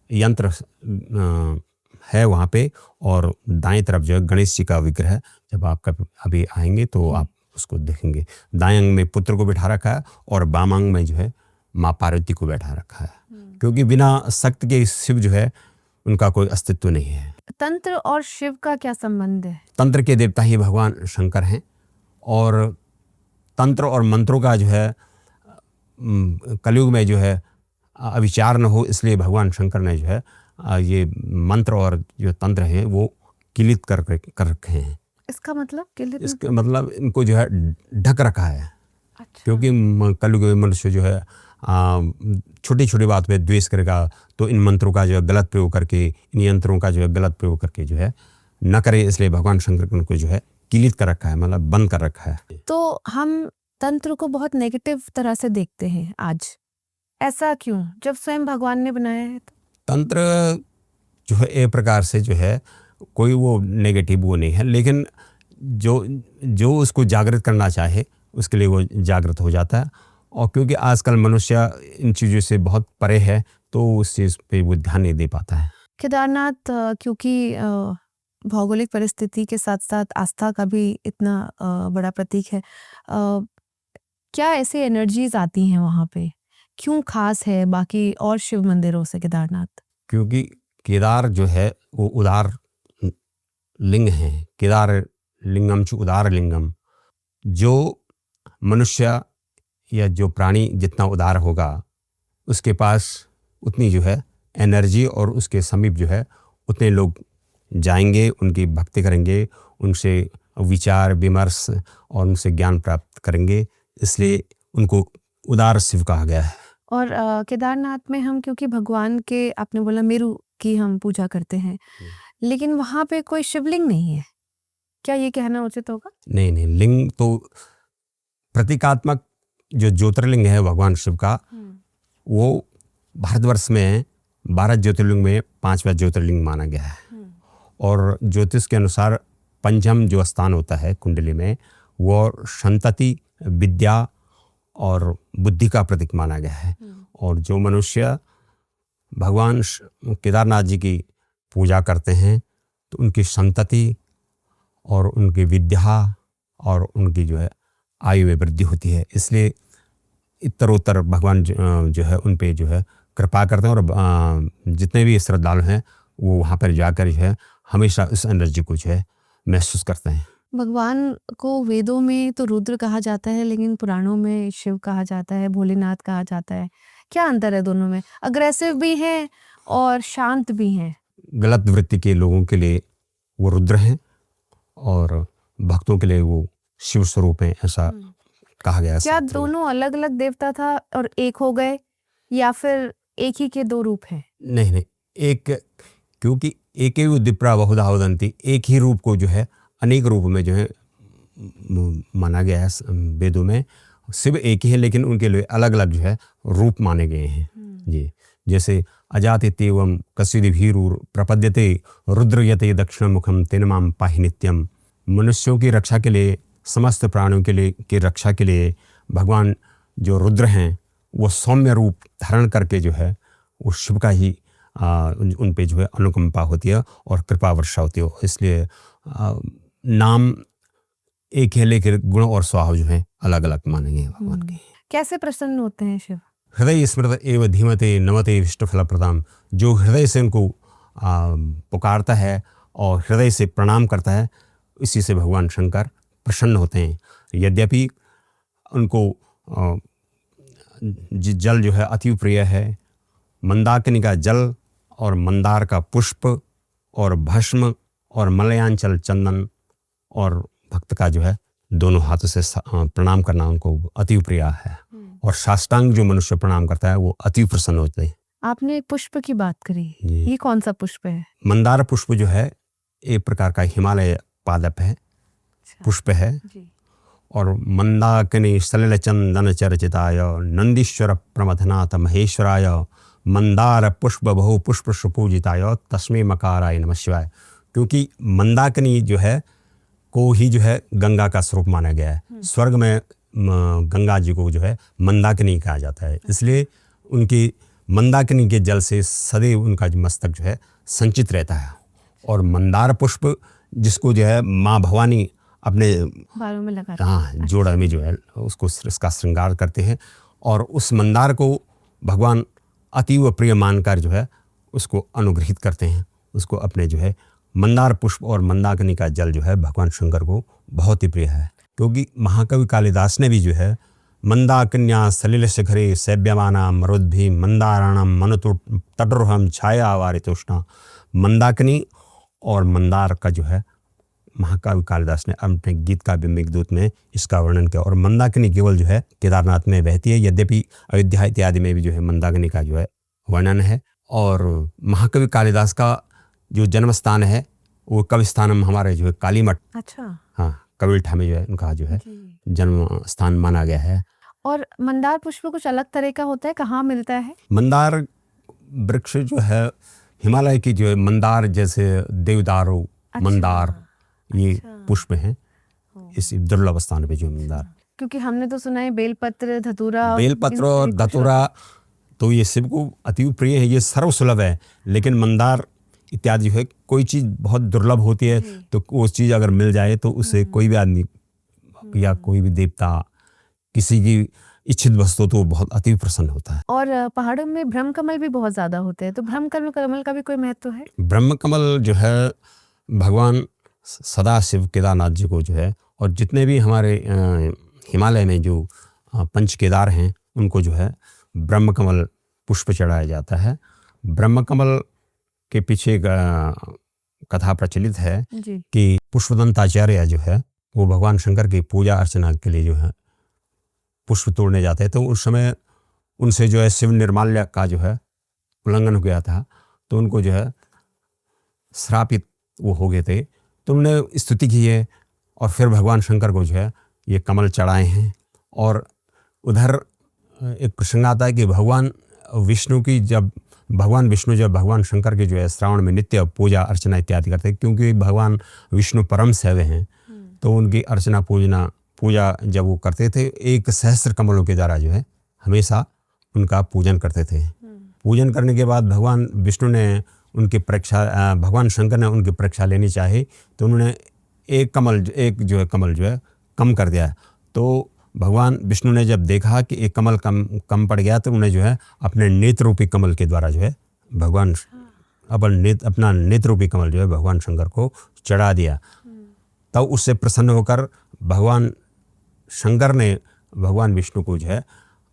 यंत्र है वहाँ पे, और दाएं तरफ जो है गणेश जी का विग्रह, जब आप कभी अभी आएंगे तो आप उसको देखेंगे। दाएं अंग में पुत्र को बैठा रखा है और बाम अंग में जो है माँ पार्वती को बैठा रखा है, क्योंकि बिना शक्ति के शिव जो है उनका कोई अस्तित्व नहीं है। तंत्र और शिव का क्या संबंध है? तंत्र के देवता ही भगवान शंकर हैं, और तंत्र और मंत्रों का जो है कलयुग में जो है अविचार न हो, इसलिए भगवान शंकर ने जो है ये मंत्र और जो तंत्र हैं वो किलित कर रखे हैं। इसका मतलब किलित? इसका मतलब इनको जो है ढक रखा है। अच्छा। क्योंकि कलयुग में मनुष्य जो है छोटी छोटी बात पे द्वेष करेगा, तो इन मंत्रों का जो है गलत प्रयोग करके, इन यंत्रों का जो है गलत प्रयोग करके जो है न करे, इसलिए भगवान शंकर ने उनको जो है किलित कर रखा है, मतलब बंद कर रखा है। तो हम तंत्र को बहुत नेगेटिव तरह से देखते हैं आज, ऐसा क्यों, जब स्वयं भगवान ने बनाया है? तो तंत्र जो है एक प्रकार से जो है कोई वो नेगेटिव वो नहीं है, लेकिन जो उसको जागृत करना चाहे उसके लिए वो जागृत हो जाता है। और क्योंकि आजकल मनुष्य इन चीज़ों से बहुत परे है, तो उस चीज़ पे वो ध्यान नहीं दे पाता है। केदारनाथ क्योंकि भौगोलिक परिस्थिति के साथ साथ आस्था का भी इतना बड़ा प्रतीक है, क्या ऐसी एनर्जीज आती हैं वहाँ पे? क्यों खास है बाकी और शिव मंदिरों से केदारनाथ? क्योंकि केदार जो है वो उदार लिंग है। केदार लिंगम च उदार लिंगम। जो मनुष्य या जो प्राणी जितना उदार होगा उसके पास उतनी जो है एनर्जी, और उसके समीप जो है उतने लोग जाएंगे, उनकी भक्ति करेंगे, उनसे विचार विमर्श और उनसे ज्ञान प्राप्त करेंगे, इसलिए उनको उदार शिव कहा गया है। और केदारनाथ में हम क्योंकि भगवान के, आपने बोला मेरु की हम पूजा करते हैं, लेकिन वहाँ पे कोई शिवलिंग नहीं है, क्या ये कहना उचित होगा? नहीं, लिंग तो प्रतीकात्मक जो ज्योतिर्लिंग है भगवान शिव का, वो भारतवर्ष में 12 ज्योतिर्लिंग में 5वां ज्योतिर्लिंग माना गया है। और ज्योतिष के अनुसार पंचम जो स्थान होता है कुंडली में, वो संतति, विद्या और बुद्धि का प्रतीक माना गया है। और जो मनुष्य भगवान केदारनाथ जी की पूजा करते हैं तो उनकी संतति और उनकी विद्या और उनकी जो है आयु में वृद्धि होती है, इसलिए उत्तरोत्तर भगवान जो है उन पे जो है कृपा करते हैं। और जितने भी श्रद्धालु हैं वो वहाँ पर जाकर जो है हमेशा उस एनर्जी को जो है महसूस करते हैं। भगवान को वेदों में तो रुद्र कहा जाता है, लेकिन पुराणों में शिव कहा जाता है, भोलेनाथ कहा जाता है। क्या अंतर है दोनों में? अग्रेसिव भी हैं और शांत भी हैं। गलत वृत्ति के लोगों के लिए वो रुद्र हैं और भक्तों के लिए वो शिव स्वरूप हैं, ऐसा कहा गया है। क्या दोनों अलग अलग देवता था और एक हो गए, या फिर एक ही के 2 रूप हैं? नहीं, एक, क्योंकि एक ही दिप्रा बहुधा वदन्ति, एक ही रूप को जो है अनेक रूप में जो है माना गया है वेदों में। शिव एक ही है, लेकिन उनके लिए अलग अलग जो है रूप माने गए हैं जी। जैसे अजातित्यवम कस्यदिभिरुर प्रपद्यते रुद्रयते दक्षिण मुखम तेनमाम पाहि नित्यम। मनुष्यों की रक्षा के लिए, समस्त प्राणियों के लिए की रक्षा के लिए भगवान जो रुद्र हैं वो सौम्य रूप धारण करके जो है वो शिव का ही उन पे जो है अनुकंपा होती है और कृपा वर्षा होती है। इसलिए नाम एक है, लेकिन गुण और स्वभाव जो है अलग अलग माने गए भगवान के। कैसे प्रसन्न होते हैं शिव? हृदय स्मृत एव धीमते नमते विष्णुफल प्रदाम। जो हृदय से उनको पुकारता है और हृदय से प्रणाम करता है, इसी से भगवान शंकर प्रसन्न होते हैं। यद्यपि उनको जल जो है अति प्रिय है। मंदाकिनी का जल और मंदार का पुष्प और भस्म और मलयांचल चंदन और भक्त का जो है दोनों हाथों से प्रणाम करना उनको अति प्रिय है। और साष्टांग जो मनुष्य प्रणाम करता है वो अति प्रसन्न होते हैं। आपने एक पुष्प की बात करी, जी। ये कौन सा पुष्प है? मंदार पुष्प जो है एक प्रकार का हिमालय पादप है, पुष्प है। जी। और मंदाकिनी सलिल चंदन चर्चिताय नंदीश्वर प्रमथनाथ महेश्वराय मंदार पुष्प बहु पुष्प सुपूजिताय तस्मै मकाराय नमः शिवाय। क्योंकि मंदाकिनी जो है को ही जो है गंगा का स्वरूप माना गया है। स्वर्ग में गंगा जी को जो है मंदाकिनी कहा जाता है, इसलिए उनकी मंदाकिनी के जल से सदैव उनका मस्तक जो है संचित रहता है। और मंदार पुष्प जिसको जो है माँ भवानी अपने बालों में लगा, हाँ, जोड़ा में जो है उसको इसका श्रृंगार करते हैं। और उस मंदार को भगवान अतीव प्रिय मानकर जो है उसको अनुग्रहित करते हैं। उसको अपने जो है मंदार पुष्प और मंदाकिनी का जल जो है भगवान शंकर को बहुत ही प्रिय है। क्योंकि महाकवि कालिदास ने भी जो है मंदाकिन्या सलिल शिखरे सेव्यमाना मरुद्भि मंदाराणम मनुतु तटरोहम छाया वारितोष्णा। मंदाकिनी और मंदार का जो है महाकाव्य कालिदास ने अपने गीत काव्य मेघदूत में इसका वर्णन किया। और मंदाकिनी केवल जो है केदारनाथ में बहती है, यद्यपि अयोध्या इत्यादि में भी जो है मंदाकिनी का जो है वर्णन है। और महाकवि कालिदास का जो जन्म स्थान है वो कवि स्थानम हमारे जो है कालीमठ, अच्छा, हाँ, कविल्ठा में जो है उनका जो है जन्म स्थान माना गया है। और मंदार पुष्प कुछ अलग तरह का होता है, कहाँ मिलता है? मंदार वृक्ष जो है हिमालय की जो है मंदार जैसे देवदारू, मंदार ये पुष्प हैं इस दुर्लभ स्थान पे जो मंदार। क्योंकि हमने तो सुना है बेलपत्र, धतूरा, बेलपत्र और धतूरा तो ये शिव को अति प्रिय है, ये सर्वसुलभ है। लेकिन मंदार इत्यादि जो है कोई चीज़ बहुत दुर्लभ होती है, तो वो चीज़ अगर मिल जाए तो उससे कोई भी आदमी या कोई भी देवता किसी की इच्छित वस्तु तो बहुत अति प्रसन्न होता है। और पहाड़ों में ब्रह्म कमल भी बहुत ज्यादा होते हैं, तो ब्रह्म कमल का भी कोई महत्व है? ब्रह्म कमल जो है भगवान सदा शिव केदारनाथ जी को जो है, और जितने भी हमारे हिमालय में जो पंच केदार हैं उनको जो है ब्रह्म कमल पुष्प चढ़ाया जाता है। ब्रह्म कमल के पीछे कथा प्रचलित है कि पुष्पदंताचार्य जो है वो भगवान शंकर की पूजा अर्चना के लिए जो है पुष्प तोड़ने जाते हैं। तो उस समय उनसे जो है शिव निर्माल्य का जो है उल्लंघन हो गया था, तो उनको जो है श्रापित वो हो गए थे। तो उन्होंने स्तुति की है और फिर भगवान शंकर को जो है ये कमल चढ़ाए हैं। और उधर एक प्रसंग आता है कि भगवान विष्णु जब भगवान शंकर के जो है श्रावण में नित्य पूजा अर्चना इत्यादि करते हैं, क्योंकि भगवान विष्णु परम सेव्य हैं, तो उनकी अर्चना पूजा जब वो करते थे एक सहस्त्र कमलों के द्वारा जो है हमेशा उनका पूजन करते थे। पूजन करने के बाद भगवान विष्णु ने उनकी परीक्षा, भगवान शंकर ने उनकी परीक्षा लेनी चाही, तो उन्होंने एक कमल जो है कम कर दिया। तो भगवान विष्णु ने जब देखा कि एक कमल कम पड़ गया, तो उन्हें जो है अपने नेत्र रूपी कमल के द्वारा जो है भगवान अपना नेत्र रूपी कमल जो है भगवान शंकर को चढ़ा दिया। तब उससे प्रसन्न होकर भगवान शंकर ने भगवान विष्णु को जो है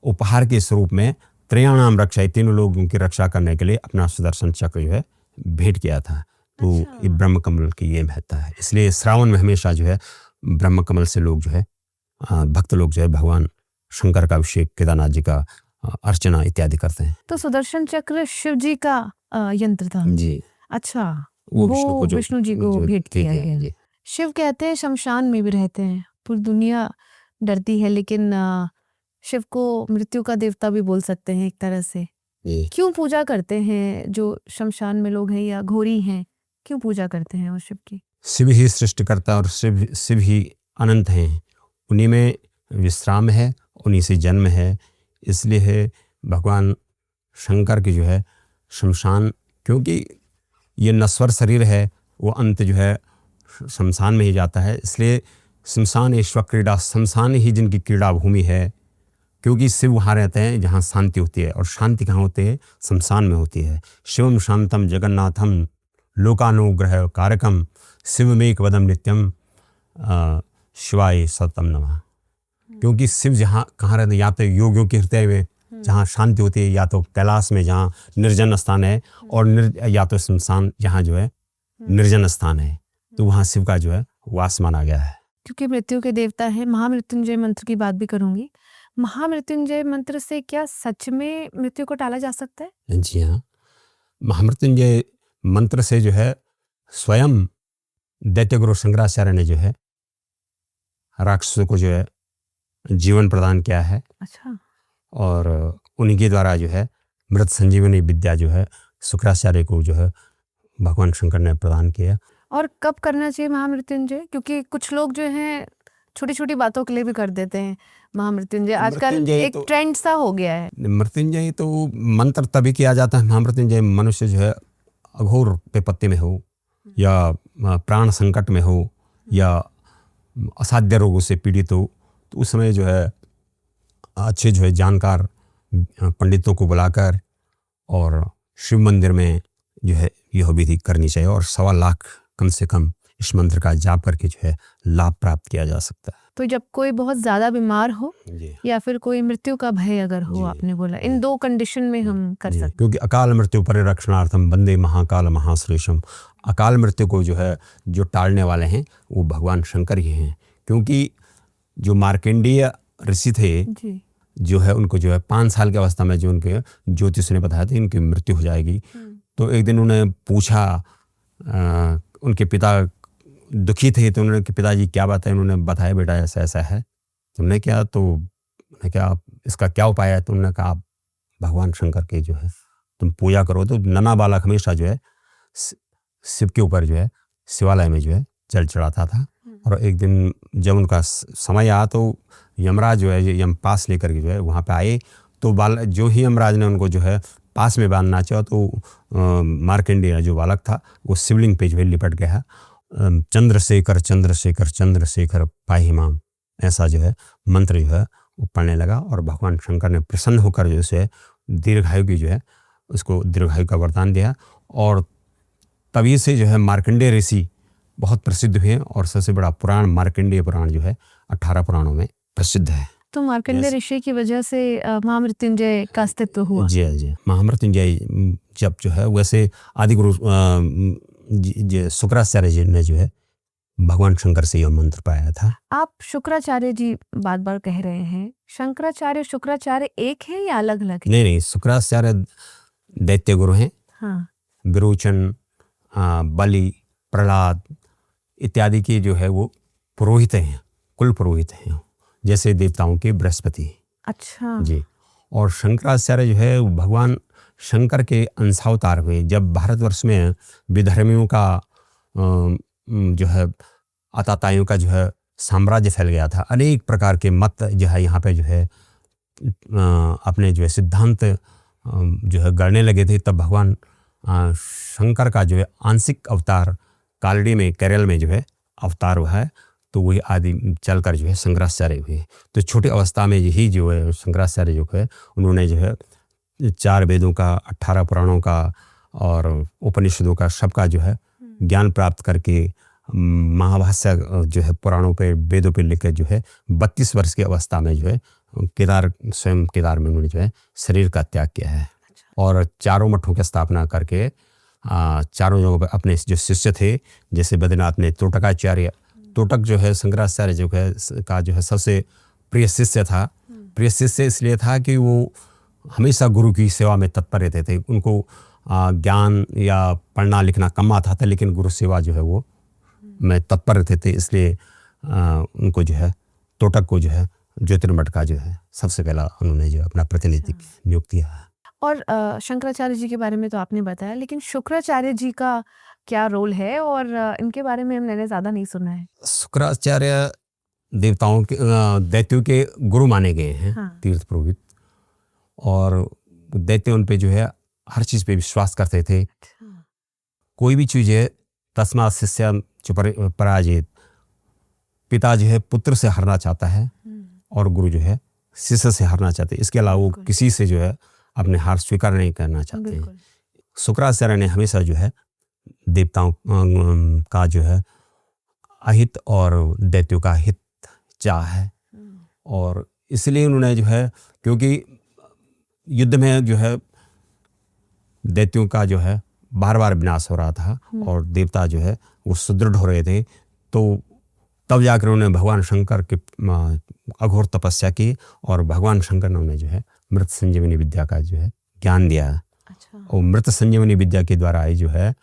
उपहार के स्वरूप में त्रयाणाम रक्षा, तीनों लोगों की रक्षा करने के लिए अपना सुदर्शन चक्र जो है भेंट किया था। तो ये ब्रह्म कमल की ये महत्ता है, इसलिए श्रावण में हमेशा जो है ब्रह्म कमल से लोग जो है भक्त लोग जो है भगवान शंकर का अभिषेक, केदारनाथ जी का अर्चना इत्यादि करते हैं। तो सुदर्शन चक्र शिव जी का यंत्र था जी? अच्छा, वो विष्णु जी को भेंट किया गया। शिव कहते हैं शमशान में भी रहते हैं, पूरी दुनिया डरती है, लेकिन शिव को मृत्यु का देवता भी बोल सकते हैं एक तरह से। क्यों पूजा करते हैं जो शमशान में लोग हैं या घोरी हैं, क्यों पूजा करते हैं वो शिव की? शिव ही सृष्टिकर्ता और शिव ही अनंत हैं, उन्हीं में विश्राम है, उन्हीं से जन्म है। इसलिए है भगवान शंकर की जो है शमशान, क्योंकि ये नश्वर शरीर है, वो अंत जो है शमशान में ही जाता है। इसलिए शमशान ईश्वर क्रीड़ा, शमशान ही जिनकी क्रीड़ा भूमि है, क्योंकि शिव वहाँ रहते हैं जहाँ शांति होती है, और शांति कहाँ होती है? शमशान में होती है। शिवम शांतम जगन्नाथम लोकानुग्रह कारकम शिवमेक वदम नित्यम शिवाय सतम नमः। क्योंकि शिव जहाँ कहाँ रहते हैं, या तो योगियों के हृदय में जहाँ शांति होती है, या तो कैलाश में जहाँ निर्जन स्थान है, और या तो शमशान जहाँ जो है निर्जन स्थान है, तो वहाँ शिव का जो है वास माना गया है। क्योंकि मृत्यु के देवता हैं, महामृत्युंजय मंत्र की बात भी करूंगी। महामृत्युंजय मंत्र से क्या सच में मृत्यु को टाला जा सकता है? जी हाँ, महामृत्युंजय मंत्र से जो है स्वयं दैत्य गुरु शंकराचार्य ने जो है राक्षसों को जो है जीवन प्रदान किया है। अच्छा। और उन्हीं के द्वारा जो है मृत संजीवनी विद्या जो है शुक्राचार्य को जो है भगवान शंकर ने प्रदान किया। और कब करना चाहिए महामृत्युंजय? क्योंकि कुछ लोग जो हैं छोटी छोटी बातों के लिए भी कर देते हैं महामृत्युंजय। आजकल मृत्युंजय एक तो ट्रेंड सा हो गया है। मृत्युंजय तो मंत्र तभी किया जाता है। महामृत्युंजय मनुष्य जो है अघोर विपत्ति में हो या प्राण संकट में हो या असाध्य रोगों से पीड़ित हो, तो उस समय जो है अच्छे जो है जानकार पंडितों को बुलाकर और शिव मंदिर में जो है यह विधि करनी चाहिए और 1.25 लाख कम से कम इस मंत्र का जाप करके जो है लाभ प्राप्त किया जा सकता है। तो जब कोई बहुत ज्यादा बीमार हो जी या फिर कोई मृत्यु का भय अगर हो, जी, आपने बोला इन 2 कंडीशन में हम कर जी, सकते क्योंकि अकाल मृत्यु परिरक्षणार्थम वंदे महाकाल महाश्रेषम। अकाल मृत्यु को जो है जो टालने वाले हैं वो भगवान शंकर ही हैं। क्योंकि जो मार्कंडेय ऋषि थे हैं। जी। जो है उनको जो है 5 साल की अवस्था में जो उनके ज्योतिष ने बताया था इनकी मृत्यु हो जाएगी। तो एक दिन उन्हें पूछा, उनके पिता दुखी थे, तो उन्होंने कि पिताजी क्या बात है? उन्होंने बताया बेटा ऐसा ऐसा है। तुमने क्या? तो उन्होंने क्या इसका क्या उपाय है? तो उन्होंने कहा भगवान शंकर के जो है तुम पूजा करो। तो नन्हा बालक हमेशा जो है शिव के ऊपर जो है शिवालय में जो है जल चढ़ाता था। और एक दिन जब उनका समय आया तो यमराज जो है यम पास लेकर के जो है वहाँ पे आए। तो जो ही यमराज ने उनको जो है पास में बांधना चाहा तो मार्कंडेय जो बालक था वो शिवलिंग पे जो है लिपट गया। चंद्रशेखर चंद्रशेखर चंद्रशेखर पाहि माम, ऐसा जो है मंत्र जो है वो पढ़ने लगा। और भगवान शंकर ने प्रसन्न होकर जो है दीर्घायु की जो है उसको दीर्घायु का वरदान दिया। और तभी से जो है मार्कंडेय ऋषि बहुत प्रसिद्ध हुए और सबसे बड़ा पुराण मार्कंडेय पुराण जो है 18 पुराणों में प्रसिद्ध है। तो मार्कंडेय ऋषि की वजह से महामृत्युंजय का अस्तित्व हुआ। जी जी, महामृत्युंजय जब जो है वैसे आदि गुरु शुक्राचार्य जी ने जो है भगवान शंकर से यह मंत्र पाया था। आप शुक्राचार्य जी बार बार कह रहे हैं, शंकराचार्य शुक्राचार्य एक है या अलग अलग है? नहीं, शुक्राचार्य दैत्य गुरु हैं। हाँ। विरोचन, बलि, प्रहलाद इत्यादि के जो है वो पुरोहित हैं, कुल पुरोहित हैं, जैसे देवताओं के बृहस्पति। अच्छा जी। और शंकराचार्य जो है भगवान शंकर के अंशावतार हुए। जब भारतवर्ष में विधर्मियों का जो है आताताइयों का जो है साम्राज्य फैल गया था, अनेक प्रकार के मत जो है यहाँ पे जो है अपने जो है सिद्धांत जो है गढ़ने लगे थे, तब भगवान शंकर का जो है आंशिक अवतार कालड़ी में केरल में जो है अवतार हुआ है। तो वही आदि चलकर जो है शंकराचार्य हुए। तो छोटी अवस्था में यही जो है शंकराचार्य जो है उन्होंने जो है 4 वेदों का, 18 पुराणों का और उपनिषदों का सबका जो है ज्ञान प्राप्त करके महाभाष्य जो है पुराणों पे वेदों पे लिखकर जो है 32 वर्ष की अवस्था में जो है स्वयं केदार में उन्होंने जो है शरीर का त्याग किया है। और 4 मठों की स्थापना करके 4 जगहों पर अपने जो शिष्य थे, जैसे बद्रीनाथ में तोटकाचार्य, तोटक जो है शंकराचार्य जो है का जो है सबसे प्रिय शिष्य था। प्रिय शिष्य इसलिए था कि वो हमेशा गुरु की सेवा में तत्पर रहते थे। उनको ज्ञान या पढ़ना लिखना कम आता था, लेकिन गुरु सेवा जो है वो में तत्पर रहते थे। इसलिए उनको जो है तोटक को जो है ज्योतिर्मठ का जो है सबसे पहला उन्होंने जो अपना प्रतिनिधि नियुक्त किया। और शंकराचार्य जी के बारे में तो आपने बताया, लेकिन शुक्राचार्य जी का क्या रोल है? और इनके बारे में मैंने ज़्यादा नहीं सुना है। शुक्राचार्य देवताओं के दैत्यों के गुरु माने गए हैं। हाँ। तीर्थ पुरोहित, और दैत्य उन पे जो है हर चीज़ पे विश्वास करते थे। कोई भी चीज़ है तस्मात् शिष्यं च पराजित, पिता जो है पुत्र से हारना चाहता है और गुरु जो है शिष्य से हारना चाहते हैं। इसके अलावा वो किसी से जो है अपने हार स्वीकार नहीं करना चाहते हैं। शुक्राचार्य ने हमेशा जो है देवताओं का जो है अहित और दैत्यों का हित चाह है। और इसलिए उन्होंने जो है, क्योंकि युद्ध में जो है दैत्यों का जो है बार बार विनाश हो रहा था और देवता जो है वो सुदृढ़ हो रहे थे, तो तब जाकर उन्होंने भगवान शंकर के अघोर तपस्या की और भगवान शंकर ने उन्हें जो है मृत संजीवनी विद्या का जो है ज्ञान दिया। अच्छा। और मृत संजीवनी विद्या के द्वारा ही जो है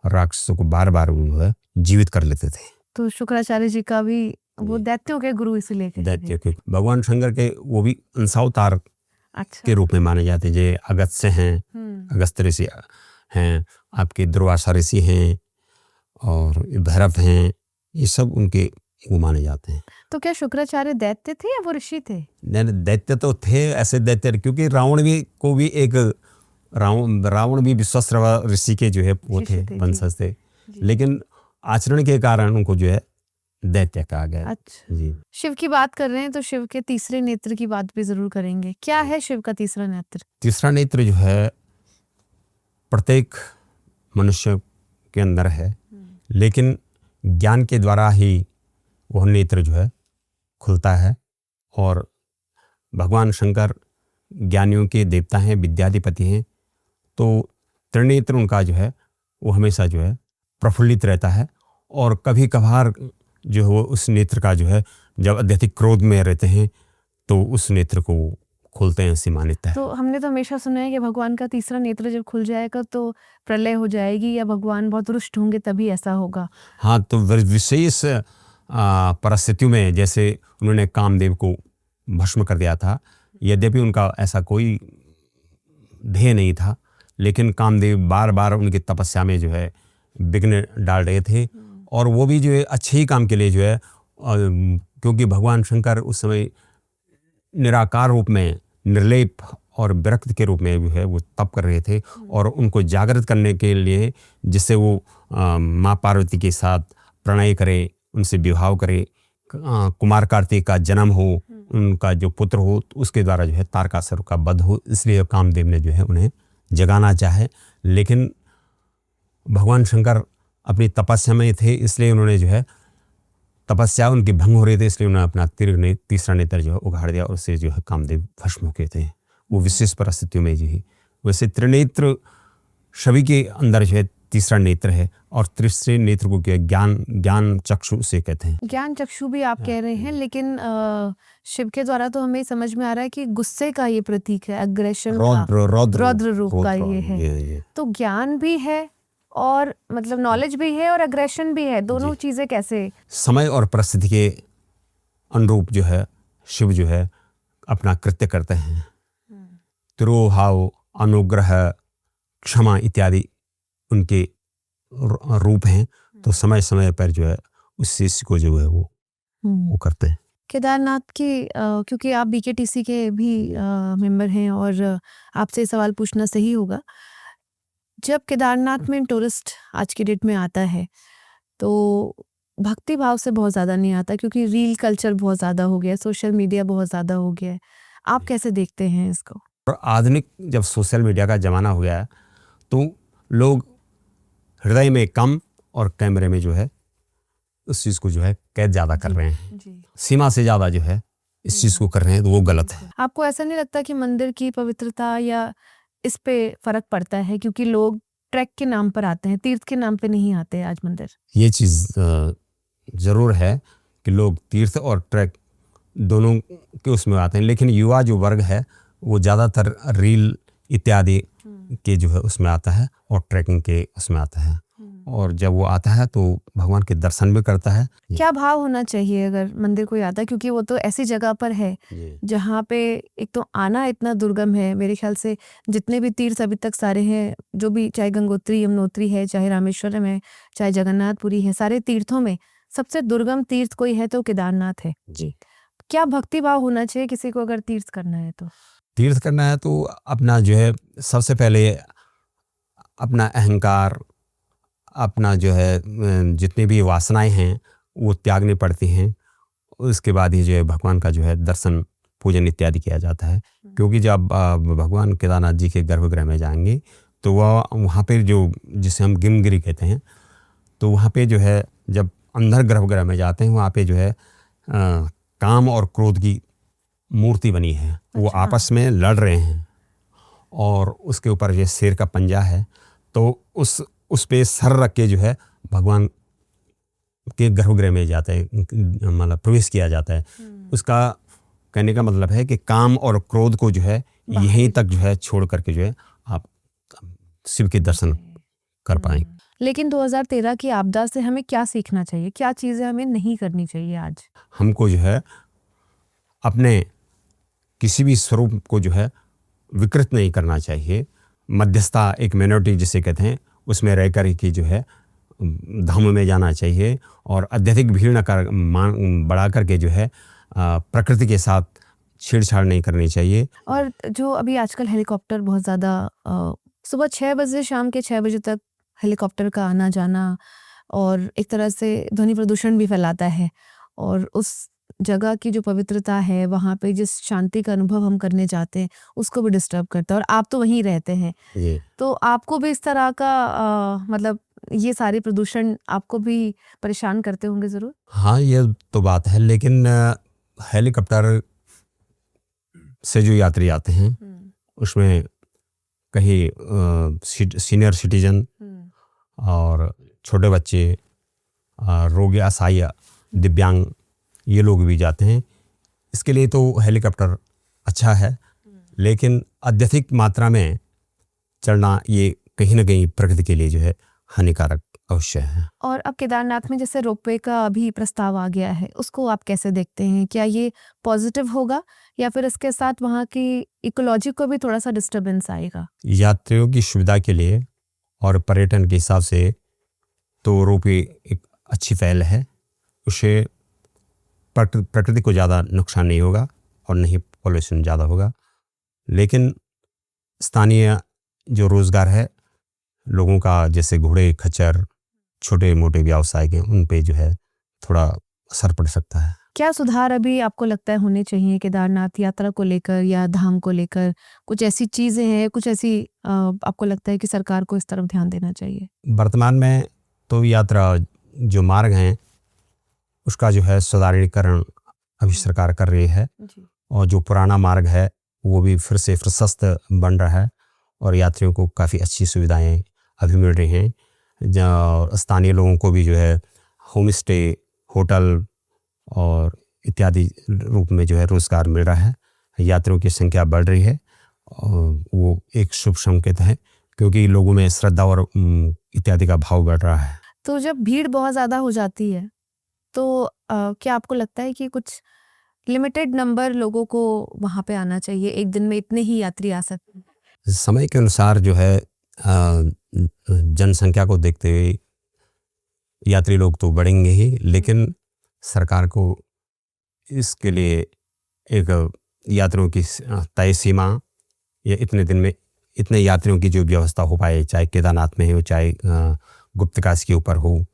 राक्षसों को बार बार जो है जीवित कर लेते थे। तो शुक्राचार्य जी का भी वो दैत्यों के गुरु इसीलिए कहते हैं। दैत्य के भगवान शंकर के वो भी अंशावतार अच्छा। के रूप में माने जाते हैं। जे अगस्त्य हैं, अगस्त्य ऋषि हैं, आपके दुर्वासा ऋषि हैं और भैरव हैं, ये सब उनके वो माने जाते हैं। तो क्या शुक्राचार्य दैत्य थे या वो ऋषि थे? नहीं, दैत्य तो थे, ऐसे दैत्य, क्योंकि रावण भी एक रावण भी विश्वासर्वा ऋषि के जो है वो थे, वंशज थे, लेकिन आचरण के कारण उनको जो है दैत्य कहा गया। अच्छा जी। शिव की बात कर रहे हैं तो शिव के तीसरे नेत्र की बात भी जरूर करेंगे। क्या है शिव का तीसरा नेत्र? तीसरा नेत्र जो है प्रत्येक मनुष्य के अंदर है, लेकिन ज्ञान के द्वारा ही वह नेत्र जो है खुलता है। और भगवान शंकर ज्ञानियों के देवता हैं, विद्याधिपति हैं, तो त्रिनेत्र उनका जो है वो हमेशा जो है प्रफुल्लित रहता है। और कभी कभार जो है वो उस नेत्र का जो है जब अत्यधिक क्रोध में रहते हैं तो उस नेत्र को खोलते हैं, ऐसी मान्यता है। तो हमने तो हमेशा सुना है कि भगवान का तीसरा नेत्र जब खुल जाएगा तो प्रलय हो जाएगी या भगवान बहुत रुष्ट होंगे तभी ऐसा होगा। हाँ, तो विशेष परिस्थितियों में, जैसे उन्होंने कामदेव को भस्म कर दिया था, यद्यपि उनका ऐसा कोई ध्येय नहीं था, लेकिन कामदेव बार बार उनकी तपस्या में जो है विघ्न डाल रहे थे। और वो भी जो है अच्छे ही काम के लिए जो है, क्योंकि भगवान शंकर उस समय निराकार रूप में, निर्लेप और विरक्त के रूप में जो है वो तप कर रहे थे। और उनको जागृत करने के लिए, जिससे वो माँ पार्वती के साथ प्रणय करे, उनसे विवाह करे, कुमार कार्तिक का जन्म हो, उनका जो पुत्र हो, तो उसके द्वारा जो है तारकासुर का वध हो, इसलिए कामदेव ने जो है उन्हें जगाना चाहे। लेकिन भगवान शंकर अपनी तपस्या में थे, इसलिए उन्होंने जो है तपस्या उनकी भंग हो रही थी, इसलिए उन्होंने अपना तीसरा नेत्र जो है उगाड़ दिया और उससे जो है कामदेव भस्म हो गए थे। वो विशेष परिस्थितियों में जो है, वैसे त्रिनेत्र सभी के अंदर जो है तीसरा नेत्र है। और तीसरे नेत्र को क्या ज्ञान चक्षु से कहते हैं। ज्ञान चक्षु भी आप कह रहे हैं, लेकिन शिव के द्वारा तो हमें समझ में आ रहा है कि गुस्से का ये प्रतीक है, अग्रेशन का, रौद्र रूप का ये है। तो ज्ञान भी है और मतलब नॉलेज भी है और अग्रेशन भी है, दोनों चीजें कैसे? समय और परिस्थिति के अनुरूप जो है शिव जो है अपना कृत्य करते हैं। तिरोभाव, अनुग्रह, क्षमा इत्यादि उनके रूप हैं। तो समय समय पर जो है उस शिष्य को जो है वो करते हैं। केदारनाथ की क्योंकि आप बीकेटीसी के भी मेंबर हैं और आपसे सवाल पूछना सही होगा, जब केदारनाथ में टूरिस्ट आज की डेट में आता है तो भक्ति भाव से बहुत ज़्यादा नहीं आता, क्योंकि रील कल्चर बहुत ज़्यादा हो गया है, सोशल मीडिया बहुत ज़्यादा हो गया है। आप कैसे देखते हैं इसको? और आधुनिक जब सोशल मीडिया का ज़माना हो गया है तो लोग हृदय में कम और कैमरे में जो है उस चीज़ को जो है कैद ज़्यादा कर रहे हैं, सीमा से ज़्यादा जो है इस चीज़ को कर रहे हैं, तो वो गलत है। आपको ऐसा नहीं लगता कि मंदिर की पवित्रता या इस पे फर्क पड़ता है, क्योंकि लोग ट्रैक के नाम पर आते हैं, तीर्थ के नाम पे नहीं आते आज मंदिर? ये चीज़ ज़रूर है कि लोग तीर्थ और ट्रैक दोनों के उसमें आते हैं, लेकिन युवा जो वर्ग है वो ज़्यादातर रील इत्यादि के जो है उसमें आता है और ट्रैकिंग के उसमें आता है। और जब वो आता है तो भगवान के दर्शन भी करता है। क्या भाव होना चाहिए अगर मंदिर कोई आता है, क्योंकि वो तो ऐसी जगह पर है जहाँ पे एक तो आना इतना दुर्गम है। मेरे ख्याल से जितने भी तीर्थ अभी तक सारे हैं, जो भी, चाहे गंगोत्री यमुनोत्री है, चाहे रामेश्वरम है, चाहे जगन्नाथपुरी है, सारे तीर्थों में सबसे दुर्गम तीर्थ कोई है तो केदारनाथ है जी। क्या भक्ति भाव होना चाहिए किसी को अगर तीर्थ करना है तो? तीर्थ करना है तो अपना जो है सबसे पहले अपना अहंकार, अपना जो है जितनी भी वासनाएं हैं वो त्यागनी पड़ती हैं। उसके बाद ही जो है भगवान का जो है दर्शन, पूजन इत्यादि किया जाता है। क्योंकि जब भगवान केदारनाथ जी के गर्भगृह में जाएंगे तो वह वहाँ पे जो, जिसे हम गिमगिरी कहते हैं, तो वहाँ पे जो है जब अंदर गर्भगृह में जाते हैं वहाँ पे जो है काम और क्रोध की मूर्ति बनी है। अच्छा। वो आपस में लड़ रहे हैं और उसके ऊपर ये शेर का पंजा है, तो उस पे सर रख के जो है भगवान के गर्भगृह में जाता है, मतलब प्रवेश किया जाता है। उसका कहने का मतलब है कि काम और क्रोध को जो है यहीं तक जो है छोड़ करके जो है आप शिव के दर्शन कर पाएंगे। लेकिन 2013 की आपदा से हमें क्या सीखना चाहिए, क्या चीज़ें हमें नहीं करनी चाहिए आज? हमको जो है अपने किसी भी स्वरूप को जो है विकृत नहीं करना चाहिए। मध्यस्थता, एक मिनोरिटी जिसे कहते हैं, उसमें रह कर की जो है धाम में जाना चाहिए और अत्यधिक भीड़ न कर बढ़ा करके जो है प्रकृति के साथ छेड़छाड़ नहीं करनी चाहिए। और जो अभी आजकल हेलीकॉप्टर बहुत ज़्यादा सुबह 6 बजे शाम के 6 बजे तक हेलीकॉप्टर का आना जाना और एक तरह से ध्वनि प्रदूषण भी फैलाता है और उस जगह की जो पवित्रता है, वहाँ पे जिस शांति का अनुभव हम करने जाते हैं उसको भी डिस्टर्ब करता है। और आप तो वहीं रहते हैं, तो आपको भी इस तरह का मतलब ये सारे प्रदूषण आपको भी परेशान करते होंगे ज़रूर? हाँ, ये तो बात है, लेकिन हेलीकॉप्टर से जो यात्री आते हैं उसमें कहीं सीनियर सिटीजन और छोटे बच्चे, रोगी, असहाय, दिव्यांग, ये लोग भी जाते हैं। इसके लिए तो हेलीकॉप्टर अच्छा है, लेकिन अत्यधिक मात्रा में चढ़ना ये कहीं ना कहीं प्रकृति के लिए जो है हानिकारक अवश्य है। और अब केदारनाथ में जैसे रोपवे का अभी प्रस्ताव आ गया है, उसको आप कैसे देखते हैं? क्या ये पॉजिटिव होगा या फिर इसके साथ वहाँ की इकोलॉजी को भी थोड़ा सा डिस्टर्बेंस आएगा? यात्रियों की सुविधा के लिए और पर्यटन के हिसाब से तो रोपवे एक अच्छी पहल है। उससे प्रकृति को ज़्यादा नुकसान नहीं होगा और नहीं पॉल्यूशन ज़्यादा होगा, लेकिन स्थानीय जो रोज़गार है लोगों का, जैसे घोड़े खच्चर, छोटे मोटे व्यवसाय के, उन पे जो है थोड़ा असर पड़ सकता है। क्या सुधार अभी आपको लगता है होने चाहिए केदारनाथ यात्रा को लेकर या धाम को लेकर? कुछ ऐसी चीज़ें हैं, कुछ ऐसी आपको लगता है कि सरकार को इस तरफ ध्यान देना चाहिए? वर्तमान में तो यात्रा जो मार्ग हैं उसका जो है सुधारीकरण अभी सरकार कर रही है और जो पुराना मार्ग है वो भी फिर से प्रशस्त बन रहा है और यात्रियों को काफ़ी अच्छी सुविधाएं अभी मिल रही हैं। स्थानीय लोगों को भी जो है होम स्टे, होटल और इत्यादि रूप में जो है रोज़गार मिल रहा है। यात्रियों की संख्या बढ़ रही है और वो एक शुभ संकेत है, क्योंकि लोगों में श्रद्धा और इत्यादि का भाव बढ़ रहा है। तो जब भीड़ बहुत ज़्यादा हो जाती है तो क्या आपको लगता है कि कुछ लिमिटेड नंबर लोगों को वहाँ पे आना चाहिए, एक दिन में इतने ही यात्री आ सकते हैं? समय के अनुसार जो है जनसंख्या को देखते हुए यात्री लोग तो बढ़ेंगे ही, लेकिन सरकार को इसके लिए एक यात्रियों की तय सीमा या इतने दिन में इतने यात्रियों की जो व्यवस्था हो पाए, चाहे केदारनाथ में हो चाहे गुप्तकाशी के ऊपर हो,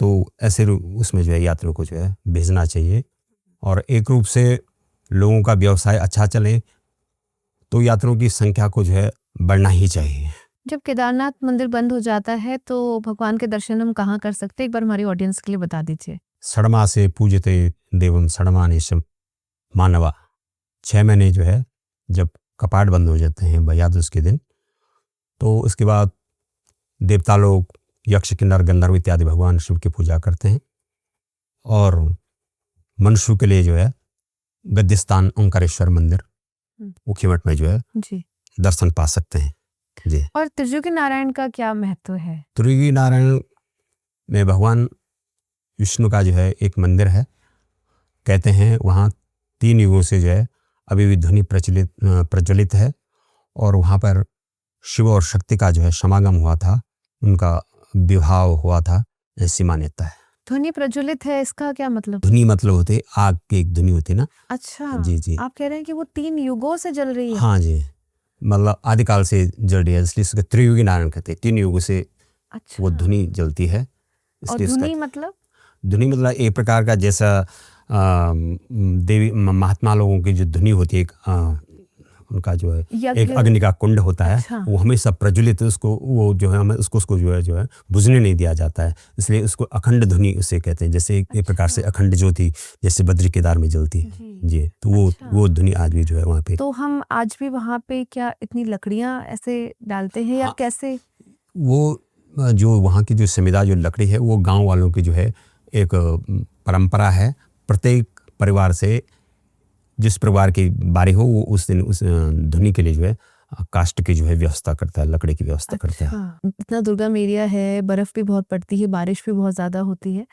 तो ऐसे उसमें जो है यात्रियों को जो है भेजना चाहिए और एक रूप से लोगों का व्यवसाय अच्छा चले तो यात्रियों की संख्या को जो है बढ़ना ही चाहिए। जब केदारनाथ मंदिर बंद हो जाता है तो भगवान के दर्शन हम कहाँ कर सकते हैं, एक बार हमारी ऑडियंस के लिए बता दीजिए। सड़मा से पूजते देवम सड़मानेशम मानवा। 6 महीने जो है जब कपाट बंद हो जाते हैं भैयादूज के दिन, तो उसके बाद देवता लोग, यक्ष, किन्नर, गंधर्व इत्यादि भगवान शिव की पूजा करते हैं और मनुष्य के लिए जो है गद्यस्थान ओंकारेश्वर मंदिर ऊखीमठ में जो है जी दर्शन पा सकते हैं जी। और त्रिजुगी नारायण का क्या महत्व है? त्रिजुगी नारायण में भगवान विष्णु का जो है एक मंदिर है। कहते हैं वहाँ 3 युगों से जो है अभी भी ध्वनि प्रज्वलित है और वहाँ पर शिव और शक्ति का जो है समागम हुआ था, उनका विवाह हुआ था, ऐसी मान्यता है। ध्वनि प्रज्वलित है, इसका क्या मतलब? ध्वनि मतलब होते आग की एक ध्वनि होती ना। अच्छा जी जी, आप कह रहे हैं कि वो 3 युगों से जल रही है? हाँ जी, मतलब आदिकाल से जल रही है, इसलिए उसको त्रियुगी नारायण कहते हैं। 3 युगों से अच्छा। वो ध्वनि जलती है, और इसलिए ध्वनि मतलब? ध्वनि मतलब एक प्रकार का जैसा देवी महात्मा लोगों की जो ध्वनि होती है, उनका जो है एक अग्नि का कुंड होता है। अच्छा। वो हमेशा प्रज्वलित, उसको वो जो है हमें उसको जो है बुझने नहीं दिया जाता है, इसलिए उसको अखंड ध्वनि उसे कहते हैं। जैसे एक प्रकार से अखंड ज्योति जैसे बद्री केदार में जलती है जी, तो वो ध्वनि आज भी जो है वहाँ पे। तो हम आज भी वहाँ पे क्या इतनी लकड़ियाँ ऐसे डालते हैं या कैसे? वो जो वहाँ की जो समिदा जो लकड़ी है वो गाँव वालों की जो है एक परंपरा है। प्रत्येक परिवार से जिस परिवार की बारी हो वो उस दिन उस धुनी के लिए जो है काष्ठ की जो है व्यवस्था करता है, लकड़ी की व्यवस्था करता है। अच्छा, इतना दुर्गम एरिया है, बर्फ भी बहुत पड़ती है, बारिश भी बहुत ज़्यादा होती है,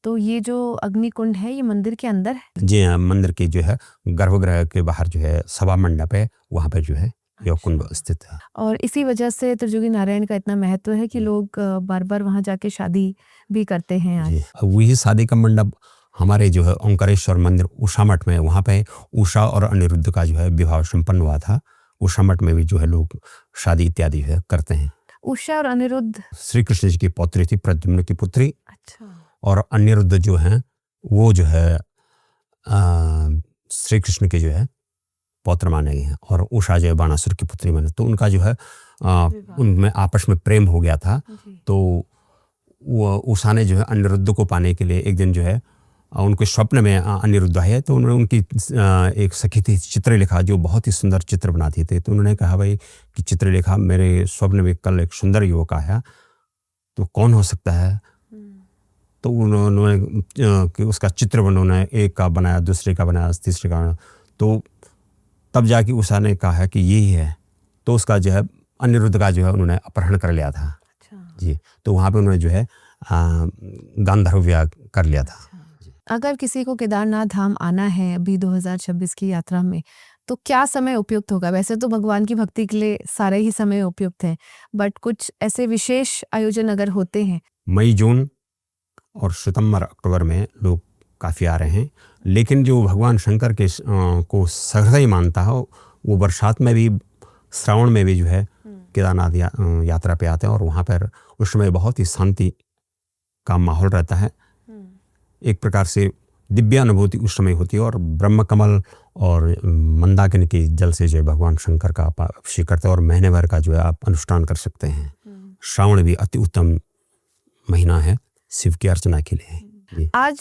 तो ये जो अग्निकुंड है ये मंदिर के अंदर है? जी हाँ, मंदिर के जो है गर्भगृह के बाहर जो है सभा मंडप है, वहाँ पे जो है यह कुंड स्थित है। और इसी वजह से त्रिजुगी नारायण का इतना महत्व है कि लोग बार-बार वहाँ जाके शादी भी करते हैं आज। जी, वही शादी का मंडप हमारे जो है ओंकारेश्वर मंदिर उषा मठ में, वहाँ पे उषा और अनिरुद्ध का जो है विवाह संपन्न हुआ था। उषा मठ में भी जो है लोग शादी इत्यादि है करते हैं। उषा और अनिरुद्ध श्री कृष्ण जी की पौत्री थी, प्रद्युम्न की पुत्री। अच्छा। और अनिरुद्ध जो हैं वो जो है श्री कृष्ण के जो है पौत्र माने गए हैं, और उषा जो है बाणासुर की पुत्री माने, तो उनका जो है उनमें आपस में प्रेम हो गया था। तो वो उषा ने जो है अनिरुद्ध को पाने के लिए एक दिन जो है उनके स्वप्न में अनिरुद्ध आए, तो उन्होंने उनकी एक सखी थी चित्रलेखा, जो बहुत ही सुंदर चित्र बनाती थी। तो उन्होंने कहा भाई कि चित्रलेखा, मेरे स्वप्न में कल एक सुंदर युवक आया, तो कौन हो सकता है? तो उन्होंने कि उसका चित्र उन्होंने एक का बनाया, दूसरे का बनाया, तीसरे का बनाया, तो तब जाके उषा ने कहा है कि यही है। तो उसका जो है अनिरुद्ध का जो है उन्होंने अपहरण कर लिया था। अच्छा। जी, तो वहाँ पे उन्होंने जो है गांधर्व विवाह कर लिया था। अगर किसी को केदारनाथ धाम आना है अभी 2026 की यात्रा में, तो क्या समय उपयुक्त होगा? वैसे तो भगवान की भक्ति के लिए सारे ही समय उपयुक्त हैं, बट कुछ ऐसे विशेष आयोजन अगर होते हैं? मई, जून और सितंबर, अक्टूबर में लोग काफ़ी आ रहे हैं, लेकिन जो भगवान शंकर के को सहृदय मानता है वो बरसात में भी, श्रावण में भी जो है केदारनाथ यात्रा पे आते हैं, और वहाँ पर उस समय बहुत ही शांति का माहौल रहता है। एक प्रकार से दिव्य अनुभूति उस समय होती है, और ब्रह्म कमल और मंदाकिनी के जल से जो है भगवान शंकर का अभिषेक करते हैं, और महीने भर का जो है आप अनुष्ठान कर सकते हैं। श्रावण भी अति उत्तम महीना है शिव की अर्चना के लिए। आज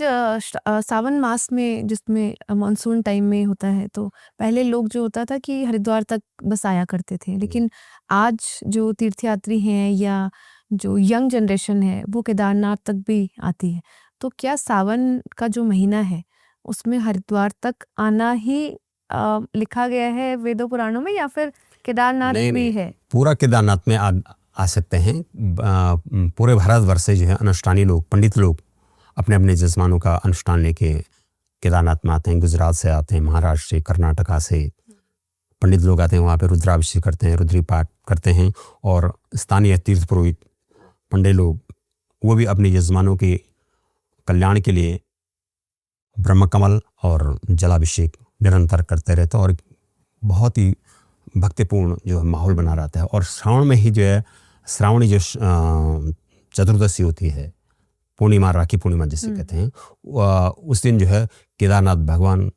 सावन मास में, जिसमें मानसून टाइम में होता है, तो पहले लोग जो होता था कि हरिद्वार तक बस आया करते थे, लेकिन आज जो तीर्थयात्री हैं या जो यंग जनरेशन है वो केदारनाथ तक भी आती है। तो क्या सावन का जो महीना है उसमें हरिद्वार तक आना ही लिखा गया है वेदों पुराणों में, या फिर केदारनाथ भी है? पूरा केदारनाथ में आ सकते हैं। पूरे भारतवर्ष से जो है अनुष्ठानी लोग, पंडित लोग अपने अपने जजमानों का अनुष्ठान लेके केदारनाथ में आते हैं। गुजरात से आते हैं, महाराष्ट्र से, कर्नाटका से पंडित लोग आते हैं, वहाँ पे रुद्राभिषेक करते हैं, रुद्री पाठ करते हैं, और स्थानीय तीर्थ पुरोहित पंडित लोग वो भी अपने जजमानों के कल्याण के लिए ब्रह्मकमल और जलाभिषेक निरंतर करते रहते हैं, और बहुत ही भक्तिपूर्ण जो है माहौल बना रहता है। और श्रावण में ही जो है श्रावणी जो चतुर्दशी होती है, पूर्णिमा, राखी पूर्णिमा जिसे कहते हैं, उस दिन जो है केदारनाथ भगवान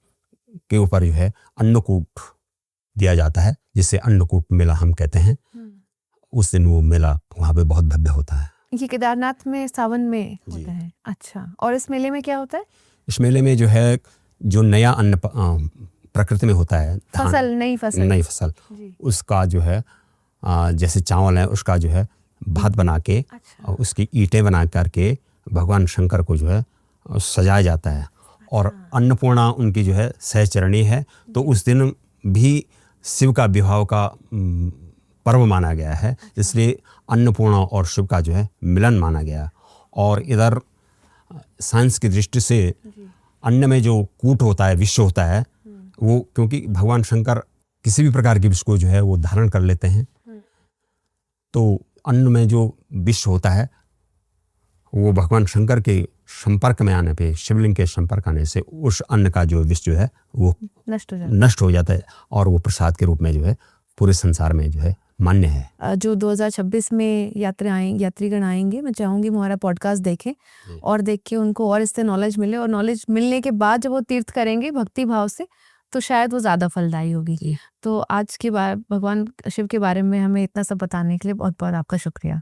के ऊपर जो है अन्नकूट दिया जाता है, जिसे अन्नकूट मेला हम कहते हैं। उस दिन वो मेला वहाँ पे बहुत भव्य होता है। ये केदारनाथ में सावन में होता है? अच्छा। और इस मेले में क्या होता है? इस मेले में जो है जो नया अन्न प्रकृति में होता है, फसल, नई फसल, उसका जो है जैसे चावल है उसका जो है भात बना के, अच्छा, उसकी ईंटें बना करके भगवान शंकर को जो है सजाया जाता है। और अन्नपूर्णा उनकी जो है सहचरणी है, तो उस दिन भी शिव का विवाह का पर्व माना गया है, इसलिए अन्नपूर्णा और शिव का जो है मिलन माना गया। और इधर साइंस की दृष्टि से अन्न में जो कूट होता है, विष होता है, वो क्योंकि भगवान शंकर किसी भी प्रकार के विष को जो है वो धारण कर लेते हैं, तो अन्न में जो विष होता है वो भगवान शंकर के संपर्क में आने पे, शिवलिंग के संपर्क आने से उस अन्न का जो विष जो है वो नष्ट हो जाता है, और वो प्रसाद के रूप में जो है पूरे संसार में जो है मान्य है। जो 2026 में यात्रीगण आएंगे, मैं चाहूँगी हमारा पॉडकास्ट देखें और देख के उनको और इससे नॉलेज मिले, और नॉलेज मिलने के बाद जब वो तीर्थ करेंगे भक्ति भाव से, तो शायद वो ज़्यादा फलदायी होगी। तो आज के बार भगवान शिव के बारे में हमें इतना सब बताने के लिए बहुत बहुत आपका शुक्रिया।